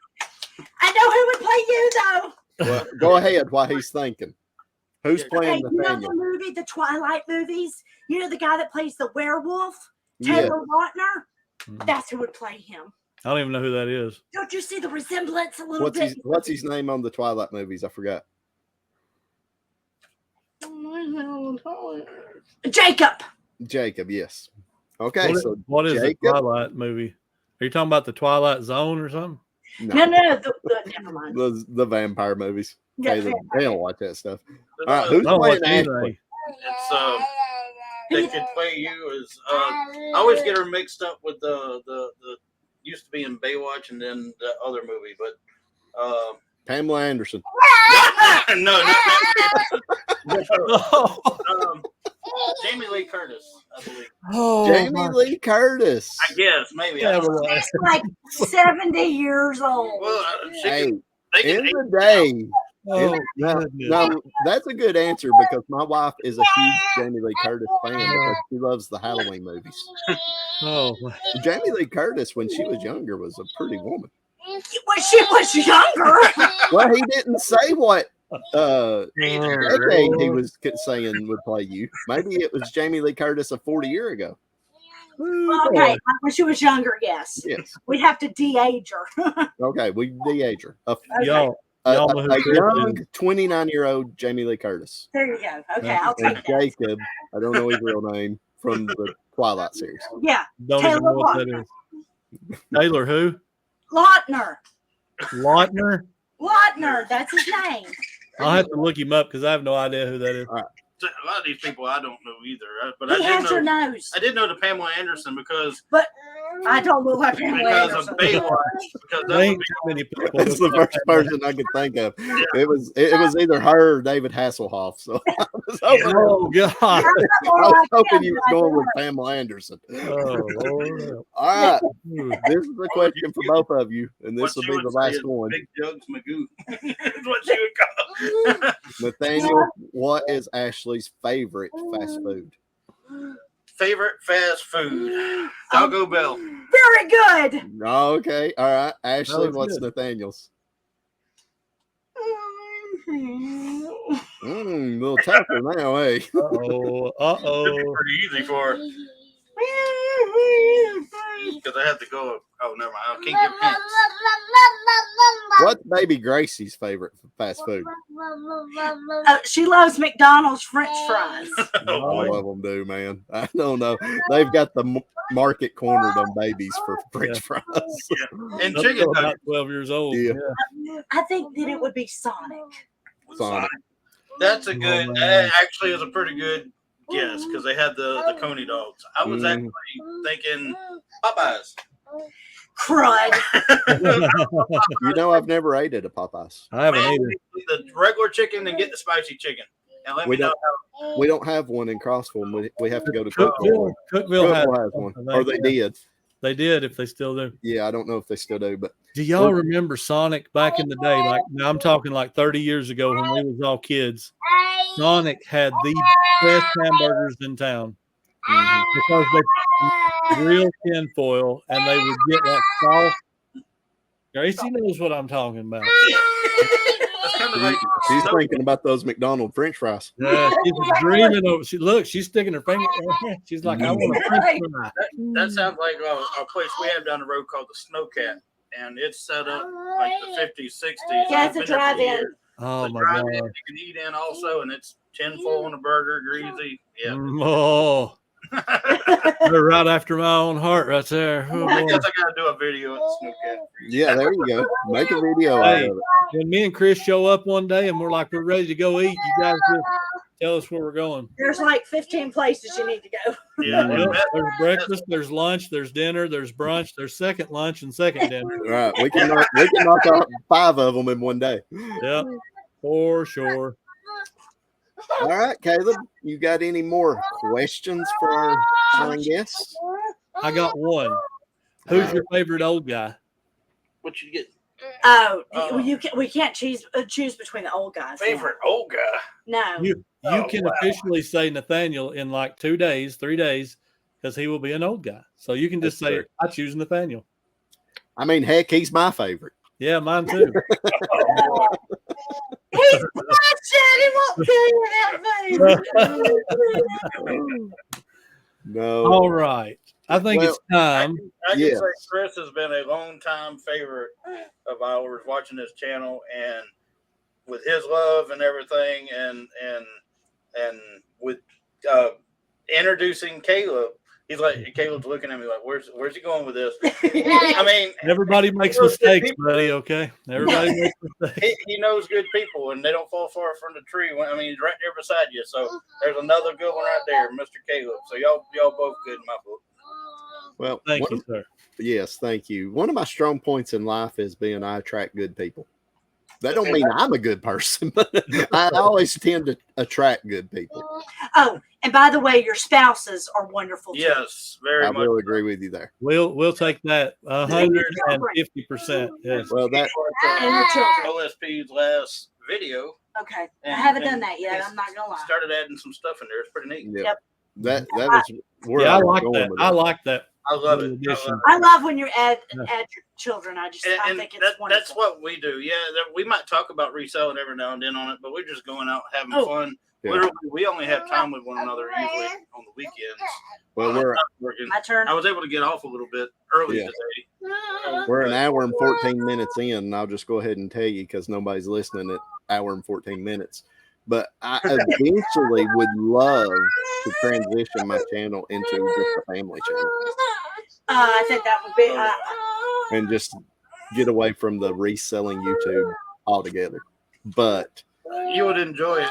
I know who would play you, though. Well, go ahead while he's thinking. Who's Okay, playing Hey, you know Nathaniel? the movie, the Twilight movies? You know the guy that plays the werewolf, Yeah. Taylor Lautner? Mhm. That's who would play him. I don't even know who that is. Don't you see the resemblance a little bit? What's his name on the Twilight movies? I forgot. Jacob. Jacob, yes. Okay, so What is the Jacob? Twilight movie? Are you talking about the Twilight Zone or something? No, never mind. the vampire movies. Yeah, They don't watch that stuff. But, All right, who's I don't watch playing anything. Ashley? It's they could play you as I always get her mixed up with the used to be in Baywatch and then the other movie, but Pamela Anderson. no, not that. Jamie Lee Curtis, I believe. Oh, Jamie Lee Curtis. I guess maybe. Yeah, I don't know. well, She's like 70 years old. Well, Hey, they can in age the day, oh, now, goodness. that's a good answer because my wife is a huge Jamie Lee Curtis fan because she loves the Halloween movies. Oh, Jamie Lee Curtis, when she was younger, was a pretty woman. When she was younger. Well, he didn't say what decade he oh, was saying would play you. Maybe it was Jamie Lee Curtis of 40 years ago. Okay, when she was younger, yes. Yes. We'd have to de-age her. Okay, we de-age her. y'all know who A Chris young is? 29-year-old Jamie Lee Curtis. There you go. Okay, I'll And take that. Jacob, I don't know his real name, from the Twilight series. Yeah, Don't Taylor even know what that is. Taylor who? Lautner. Lautner? Lautner, that's his name. I'll have to look him up because I have no idea who that is. A lot of these people I don't know either. But He has her nose. I did know the Pamela Anderson because I don't look like Pamela of Anderson. Baywatch. Because that There would ain't be too many people. That's the first person I could think of. It was either her or David Hasselhoff. So I was hoping, Oh, God. I was hoping you was going with Pamela Anderson. Oh, Lord. All right. This is a question for both of you, and this what will she be the would say last is one. Big Jugs Magoo. That's what she would call. Nathaniel, what is Ashley's favorite fast food? Favorite fast food? Taco Bell. Very good. Okay. All right. Ashley, was what's good. Nathaniel's? Little tougher now, eh? Uh-oh. Should be Uh-oh. pretty easy for her. Because I have to go. Oh, never mind. I can't give hints. What's baby Gracie's favorite fast food? She loves McDonald's French fries. All of them do, man. I don't know. They've got the market cornered on babies for French fries. And Up chicken till about nuggets. 12 years old. Yeah. I think that it would be Sonic. Sonic. That's a good. man. That actually is a pretty good guess because they had the Coney dogs. I was actually thinking Popeyes. Crud. You know, I've never ate at a Popeyes. I haven't Man, either. get the regular chicken and get the spicy chicken. And let We me know don't. We don't have one in Crossville. We have to go to Cookville, Cookville. Cookville Has one, I or think. they did. They did, if they still do. Yeah, I don't know if they still do, but Do y'all remember Sonic back in the day? Like, now I'm talking like 30 years ago when we was all kids. Sonic had the best hamburgers in town because they put real tinfoil and they would get like soft. Gracie knows what I'm talking about. that's kind of like she's thinking about those McDonald's French fries. Yeah, she's dreaming of. She's sticking her finger. She's like, I want a French fry. that sounds like a place we have down the road called the Snowcat, and it's set up like the 50s, 60s. Yeah, it's a Been there for drive-in. years. Oh It's a my drive-in god! You can eat in also, and it's tinfoil on a burger, greasy. Yeah. Oh, they're right after my own heart, right there. Oh, I boy. guess I got to do a video at the Snowcat. Yeah, there you go. Make a video out Hey, of it. when me and Chris show up one day and we're ready to go eat, you guys just tell us where we're going. There's like 15 places you need to go. Yeah, Yep, there's breakfast, there's lunch, there's dinner, there's brunch, there's second lunch and second dinner. Right, we can knock out 5 of them in one day. Yep, for sure. All right, Caleb, you got any more questions for our guests? I got one. Who's your favorite old guy? what you get? Oh, Oh. we can't choose between the old guys. now. Favorite old guy? No. You can wow. officially say Nathaniel in like 2 days, 3 days, because he will be an old guy. So you can just That's say, true. I choose Nathaniel. I mean, heck, he's my favorite. Yeah, mine too. He's watching. He won't tell you that, baby. No. All right. I think it's time. I can Yes. say Chris has been a long time favorite of ours watching this channel, and with his love and everything, and with introducing Caleb, he's like, Caleb's looking at me like, where's he going with this? I mean, Everybody makes mistakes, buddy. Okay. Everybody makes mistakes. he knows good people, and they don't fall far from the tree. I mean, he's right there beside you. So there's another good one right there, Mr. Caleb. So y'all both good in my book. Well, Thank you, sir. Yes, thank you. One of my strong points in life is being I attract good people. That don't mean I'm a good person, but I always tend to attract good people. Oh, and by the way, your spouses are wonderful too. Yes, very I much. will agree with you there. We'll take that 150%. Yes. Well, that And your children. OSP's last video. Okay. I And- haven't done and that yet. he's I'm not going to lie. Started adding some stuff in there. It's pretty neat. yeah, Yep. that was where Yeah, I was like going that. with I it. like that. I love it. Addition. I love when you add Yeah. your children. I And think it's wonderful. that's what we do. Yeah, we might talk about reselling every now and then on it, but we're just going out having Oh. fun. Yeah. Literally, we only have time with one another usually on the weekends. Well, we're Working. My turn. I was able to get off a little bit early Yeah. today. an hour and 14 minutes in, and I'll just go ahead and tell you because nobody's listening at hour and 14 minutes. But I eventually would love to transition my channel into just a family channel I think that would be. and just get away from the reselling YouTube altogether. But You would enjoy it.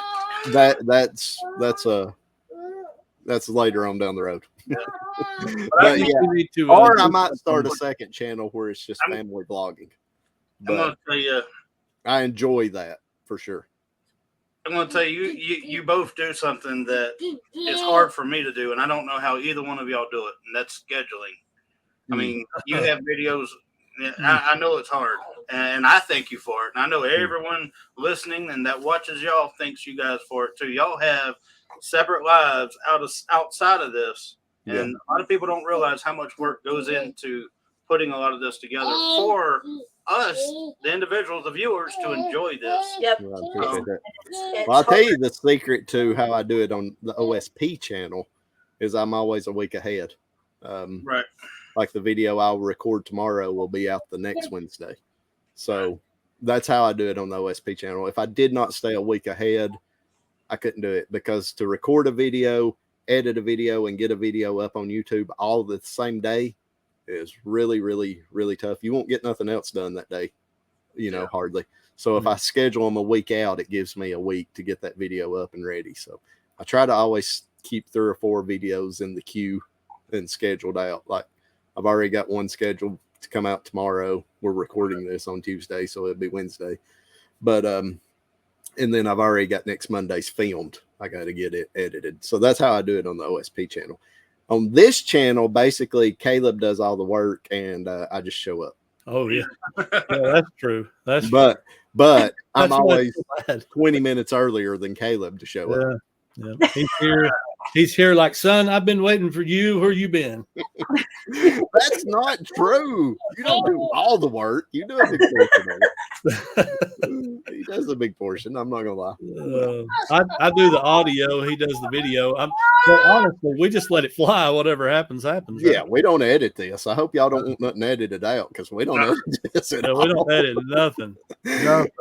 that's later on down the road. I But think yeah, We need to, or I might start a second channel where it's just family vlogging. I'm gonna But tell you. I enjoy that for sure. I'm gonna tell you. You both do something that is hard for me to do, and I don't know how either one of y'all do it, and that's scheduling. I mean, you have videos. I know it's hard, and I thank you for it. And I know everyone listening and that watches y'all thanks you guys for it too. Y'all have separate lives outside of this, and a lot of people don't realize how much work goes into putting a lot of this together for us, the individuals, the viewers, to enjoy this. Yep. Well, I appreciate that. It's Well, I'll tell hard. you the secret to how I do it on the OSP channel is I'm always a week ahead. Right. Like the video I'll record tomorrow will be out the next Wednesday. So that's how I do it on the OSP channel. If I did not stay a week ahead, I couldn't do it because to record a video, edit a video, and get a video up on YouTube all the same day is really, really, really tough. You won't get nothing else done that day, hardly. So if I schedule them a week out, it gives me a week to get that video up and ready. So I try to always keep 3 or 4 videos in the queue and scheduled out. Like I've already got one scheduled to come out tomorrow. We're recording this on Tuesday, so it'll be Wednesday. But and then I've already got next Monday's filmed. I got to get it edited. So that's how I do it on the OSP channel. On this channel, basically, Caleb does all the work, and I just show up. Oh yeah, that's true. That's But I'm That's always not bad. 20 minutes earlier than Caleb to show up. Yeah. He's here. He's here. Like, son, I've been waiting for you. Where you been? That's not true. You don't do all the work. You do a big portion of it. He does a big portion. I'm not gonna lie. I do the audio. He does the video. But honestly, we just let it fly. Whatever happens, happens. Right? Yeah, we don't edit this. I hope y'all don't want nothing edited out because we don't edit this at No, we don't edit nothing.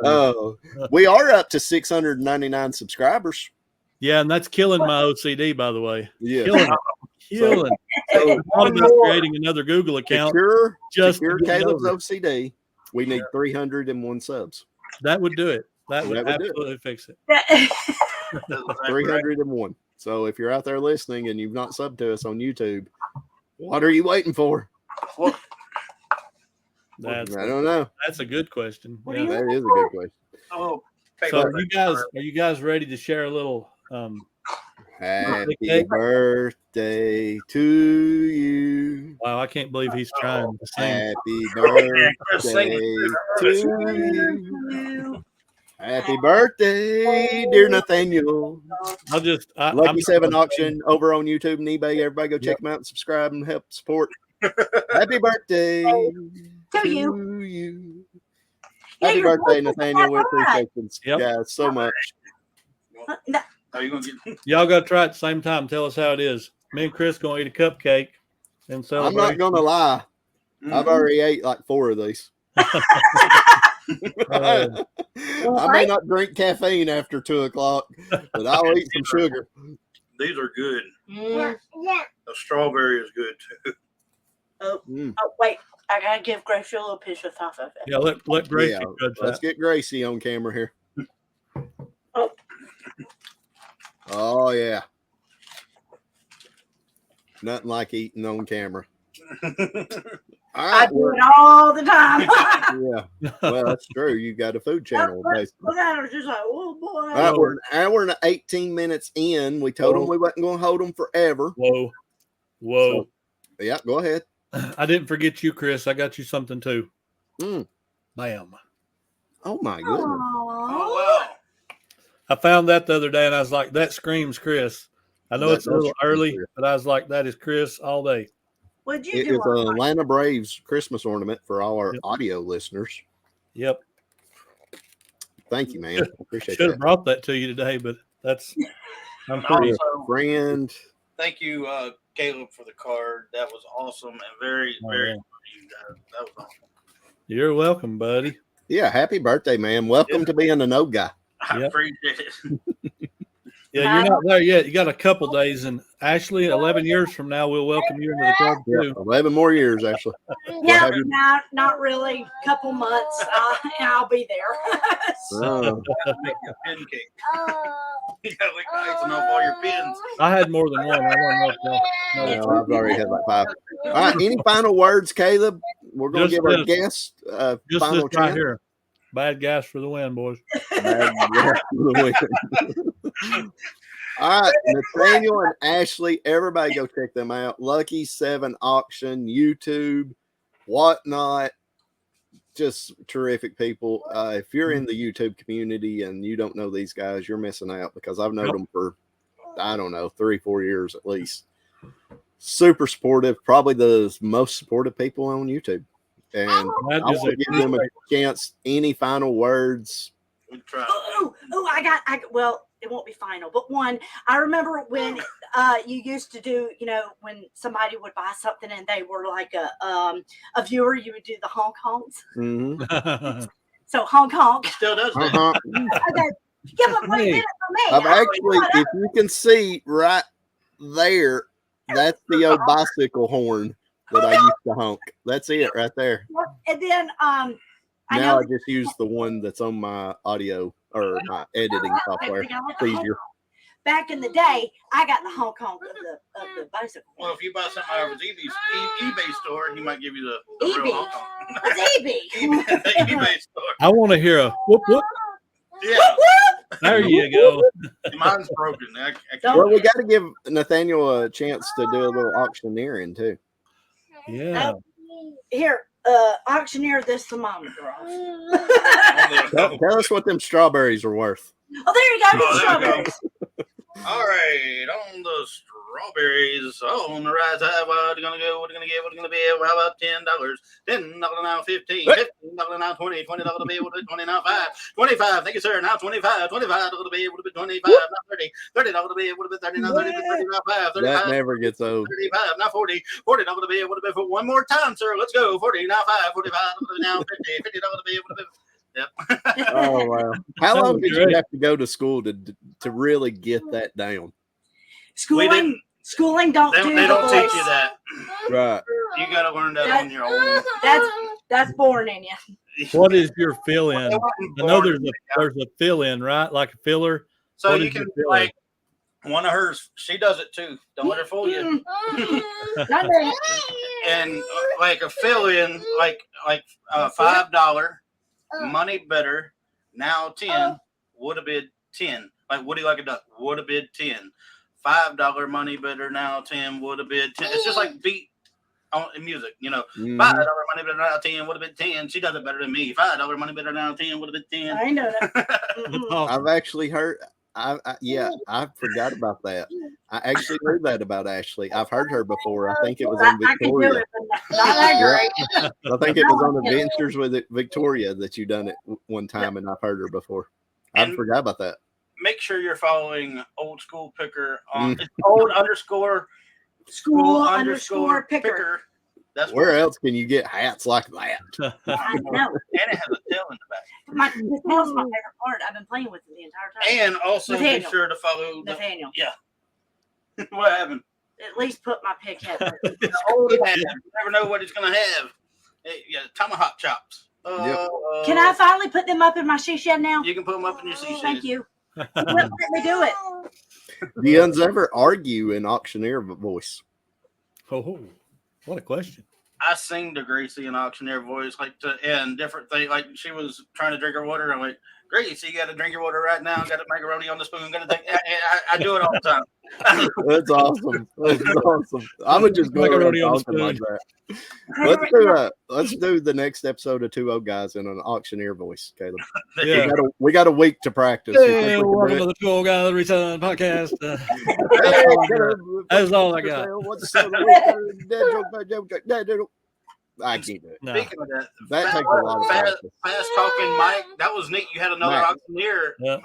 Oh, we are up to 699 subscribers. Yeah, and that's killing my OCD, by the way. Yeah. Killing. So, I thought about creating another Google account. Just to get Caleb's over. OCD. We need 301 subs. That would do it. That would That would do it. absolutely fix it. 301. So if you're out there listening and you've not subbed to us on YouTube, what are you waiting for? Well, I don't know. That's a good question. What Yeah. do you- That is a good question. oh, So are you guys ready to share a little Happy Okay. birthday to you. wow, I can't believe he's trying to sing. Happy Chris, sing birthday to you. Happy birthday, dear Nathaniel. I'm Lucky 7 auction over on YouTube and eBay. Everybody go check them out and subscribe and help support. Happy birthday to you. Happy birthday, Nathaniel. We appreciate you guys so much. Are you gonna get? Y'all go try it at the same time. Tell us how it is. Me and Chris gonna eat a cupcake and celebrate. I'm not gonna lie. I've already ate like 4 of these. I may not drink caffeine after 2:00, but I'll eat some sugar. These are good. Mm. The strawberry is good too. Oh, wait. I gotta give Gracie a little piece of half of it. Yeah, let Gracie Yeah, judge let's that. get Gracie on camera here. Oh. Oh yeah. Nothing like eating on camera. All I right, do it all the time. yeah. Well, that's true. You got a food channel, basically. Look at her, she's like, oh boy. All right, we're an hour and 18 minutes in. We told them we wasn't going to hold them forever. Whoa. So, yeah, go ahead. I didn't forget you, Chris. I got you something too. Mm. Bam. Oh, my goodness. Oh, wow. I found that the other day and I was like, that screams Chris. I know That it's a little does scream early, Chris. but I was like, that is Chris all day. What'd you It do? is an Atlanta Braves Christmas ornament for all our Yep. audio listeners. Yep. Thank you, man. I appreciate Should have that. brought that to you today, but I'm pretty. Also, Friend. thank you, Caleb, for the card. That was awesome and very, very funny. That was awesome. You're welcome, buddy. Yeah, happy birthday, man. Welcome to being an old guy. I Yep. appreciate it. Yeah, you're not there yet. You got a couple days, and Ashley, 11 years from now, we'll welcome you into the club Yeah, too. 11 more years, actually. Yeah, have you- not really. Couple months, I'll be there. Oh, Make your pen cake. You gotta lick the icing off all your pens. I had more than one. I don't know if y'all know. well, I've already had like 5. All right, any final words, Caleb? We're going to Just give our this. guest Just final this right chance. here. Bad gas for the win, boys. All right, Nathaniel and Ashley, everybody go check them out. Lucky 7 Auction, YouTube, whatnot. Just terrific people. If you're in the YouTube community and you don't know these guys, you're missing out because I've known them for, I don't know, 3-4 years at least. Super supportive, probably the most supportive people on YouTube. And That I is want to give them a chance. Any final words? We tried. Well, it won't be final, but one, I remember when you used to do, when somebody would buy something and they were like a viewer, you would do the honk honks. Mm-hmm. So honk honk. Still does that. Uh-huh. Okay, give them 20 minutes for me. I've actually, if you can see right there, that's the old bicycle horn that I used to honk. That's it right there. And then I Now know I just use the one that's on my audio or my editing software. I got It's the honk easier. honk. Back in the day, I got the honk honk of the bicycle. Well, if you buy something out of his eBay store, he might give you the eBay. real Hong Kong. What's EB? The eBay store. I want to hear a whoop whoop. Yeah, There you go. mine's broken. I Don't- Well, we got to give Nathaniel a chance to do a little auctioneering too. Yeah. Here, auctioneer this thermometer off. Tell us what them strawberries are worth. Oh, there you go. Oh, there you Strawberries. All right, on the strawberries, on the right side, what are you gonna go? What are you gonna get? What are you gonna be? How about $10? $10 now, 15. $15 now, 20. $20 to be able to be 20 now, 5. 25. Thank you, sir. Now 25. $25 to be able to be 25. Now 30. $30 to be able to be 30. Now 30. 30 now 5. 35. That never gets old. 35 now 40. $40 to be able to be for one more time, sir. Let's go. 40 now 5. 45 now 50. $50 to be able to be. Yep. Oh wow! How That long was did great. you have to go to school to really get that down? didn't- Schooling don't do They the don't teach voice. you that. Right. You got to learn that on your own. That's born in you. What is your fill in? They I wasn't know born there's a fill in, right? Like a filler. So What you is can your feeling? like one of hers. She does it too. Don't let her fool you. Not doing it. And like a fill in, like $5 money better. Now 10 would have been 10. Like Woody like a duck would have been 10. $5 money better now 10 would have been 10. It's just like beat on music, Mhm. $5 money better now 10 would have been 10. She does it better than me. $5 money better now 10 would have been 10. I know that. That's Mm-mm. awesome. I've actually heard. I forgot about that. I actually heard that about Ashley. I've heard her before. I think it was on I can do Victoria. it, but not that great. I think it was on Adventures with Victoria that you done it one time, and I've heard her before. I And- forgot about that. Make sure you're following Old School Picker on it's old underscore School underscore picker. That's Where else can you get hats like that? I know. And it has a tail in the back. The tail's my favorite part. I've been playing with it the entire time. And also be Nathaniel. sure to follow Nathaniel, what happened. at least put my pig head. The old man. You never know what it's gonna have. Yeah, tomahawk chops. Can I finally put them up in my she shed now? You can put them up in your sea Thank you. Let me do it. Do you ever argue in auctioneer voice? Oh, what a question. I sing to Gracie in auctioneer voice, and different things. Like she was trying to drink her water. I'm like, Gracie, you got to drink your water right now. Got to macaroni on the spoon. Got to take. I do it all the time. That's awesome. That's awesome. I would just go around talking like that. Let's do the next episode of Two Old Guys in an auctioneer voice, Caleb. Yeah. We got a week to practice. Hey, welcome to the Two Old Guys Reselling Podcast. That's all I got. I can't do it. No. Speaking of that takes a lot of practice. Fast talking Mike. That was neat. You had another auctioneer. Yeah.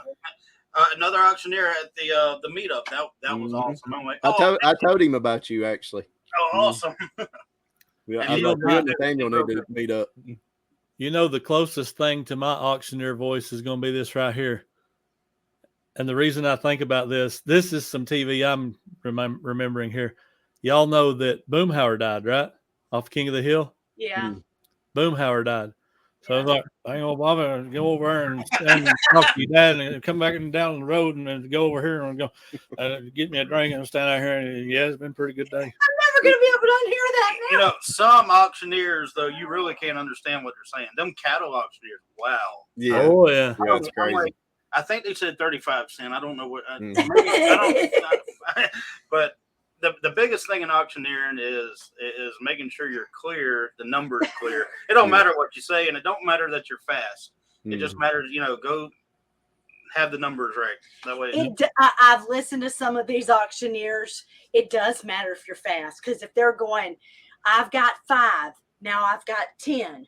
Another auctioneer at the meetup. That was awesome. I'm like, I told him about you actually. Oh, awesome. Yeah, I thought you and Nathaniel need to meet up. You know, the closest thing to my auctioneer voice is going to be this right here. And the reason I think about this is some TV I'm remembering here. Y'all know that Boomhauer died, right? Off King of the Hill. Yeah. Boomhauer died. So I was like, I ain't gonna bother to go over there and talk to your dad and come back and down the road and then go over here and go get me a drink and stand out here. And yeah, it's been a pretty good day. I'm never gonna be able to unhear that now. You know, some auctioneers though, you really can't understand what they're saying. Them cattle auctioneers, wow. Yeah. Oh yeah. Yeah, it's crazy. I think they said 35 cents. I don't know what. But the biggest thing in auctioneering is making sure you're clear, the numbers clear. It don't matter what you say, and it don't matter that you're fast. It just matters, go have the numbers right. That way. I've listened to some of these auctioneers. It does matter if you're fast, because if they're going, I've got 5, now I've got 10.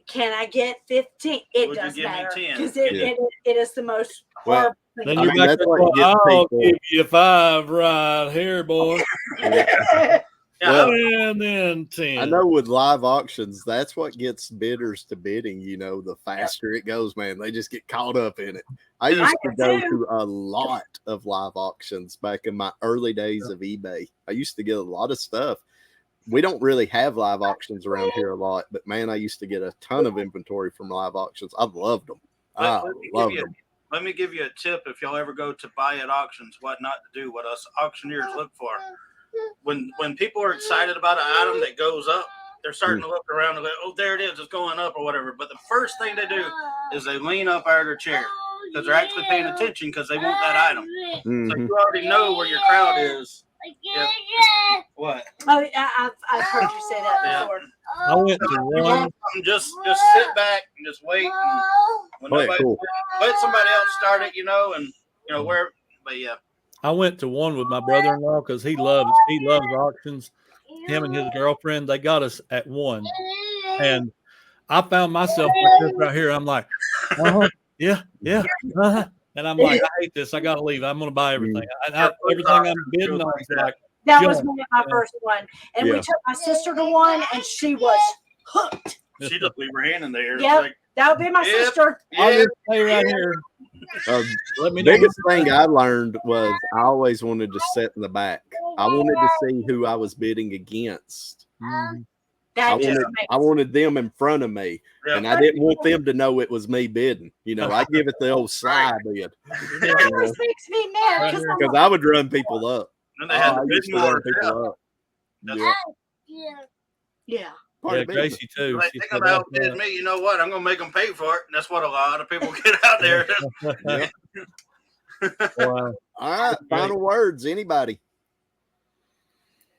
Can I get 15? It does matter, because it is the most horrible. Then you're back there, I'll give you 5 right here, boy. Well, and then 10. I know with live auctions, that's what gets bidders to bidding. The faster it goes, man, they just get caught up in it. I used to go to a lot of live auctions back in my early days of eBay. I used to get a lot of stuff. We don't really have live auctions around here a lot, but man, I used to get a ton of inventory from live auctions. I loved them. Let me give you a tip if y'all ever go to buy at auctions, what not to do, what us auctioneers look for. When people are excited about an item that goes up, they're starting to look around and go, oh, there it is, it's going up or whatever. But the first thing they do is they lean up out of their chair because they're actually paying attention because they want that item. So you already know where your crowd is. Yep. What? Oh, I've heard you say that before. I went to one. Just sit back and just wait. And when let somebody else start it, and where. But yeah, I went to one with my brother-in-law because he loves auctions. Him and his girlfriend, they got us at one, and I found myself like this right here. I'm like, yeah, and I'm like, I hate this. I gotta leave. I'm gonna buy everything. Everything I'm bidding on is like. That was my first one, and we took my sister to one, and she was hooked. She just leave her hand in there. Yeah, that would be my sister. I'll just stay right here. Let me know. Biggest thing I learned was I always wanted to sit in the back. I wanted to see who I was bidding against. I wanted them in front of me, and I didn't want them to know it was me bidding. I give it the old slide bid. That always makes me mad because I would run people up. And they had run people up. Yeah. Yeah, Gracie too. Like, they come out and me, you know what? I'm gonna make them pay for it. And that's what a lot of people get out there. Wow. All right, final words. Anybody?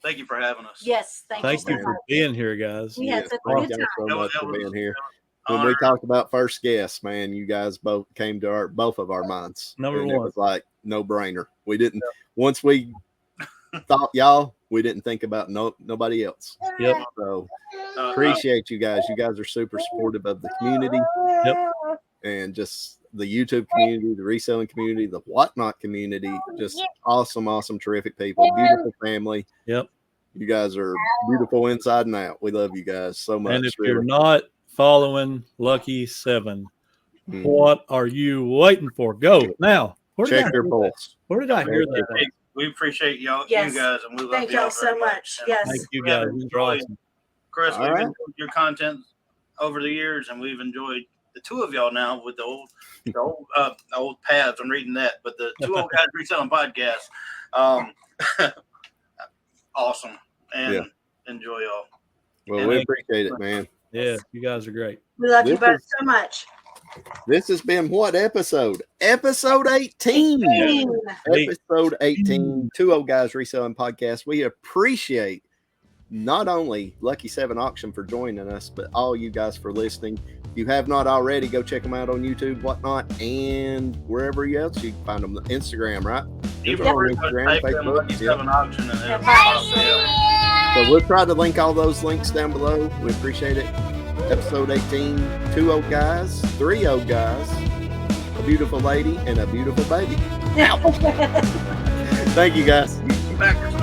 Thank you for having us. Yes, thank you for being here, guys. Yes, thank you so much for being here. When we talked about first guests, man, you guys both came to both of our minds. Number one. It was like no brainer. We didn't once we thought y'all, we didn't think about nobody else. Yep. So appreciate you guys. You guys are super supportive of the community. Yep. And just the YouTube community, the reselling community, the whatnot community. Just awesome, terrific people. Beautiful family. Yep. You guys are beautiful inside and out. We love you guys so much. And if you're not following Lucky 7, what are you waiting for? Go now. Check your pulse. Where did I hear that? We appreciate y'all, you guys, and we love Thank y'all so much. Yes. Thank you guys. Awesome. Chris, we've enjoyed your content over the years, and we've enjoyed the two of y'all now with the old pads. I'm reading that, but the Two Old Guys Reselling Podcast. Awesome, and enjoy y'all. Well, we appreciate it, man. Yeah, you guys are great. We love you both so much. This has been what episode? Episode 18. Episode 18, Two Old Guys Reselling Podcast. We appreciate not only Lucky 7 Auction for joining us, but all you guys for listening. If you have not already, go check them out on YouTube, whatnot, and wherever else you can find them. Instagram, right? Even on Instagram, Facebook. Lucky 7 Auction and everything. So we'll try to link all those links down below. We appreciate it. Episode 18, Two Old Guys, Three Old Guys, a beautiful lady, and a beautiful baby. Thank you, guys. Backwards.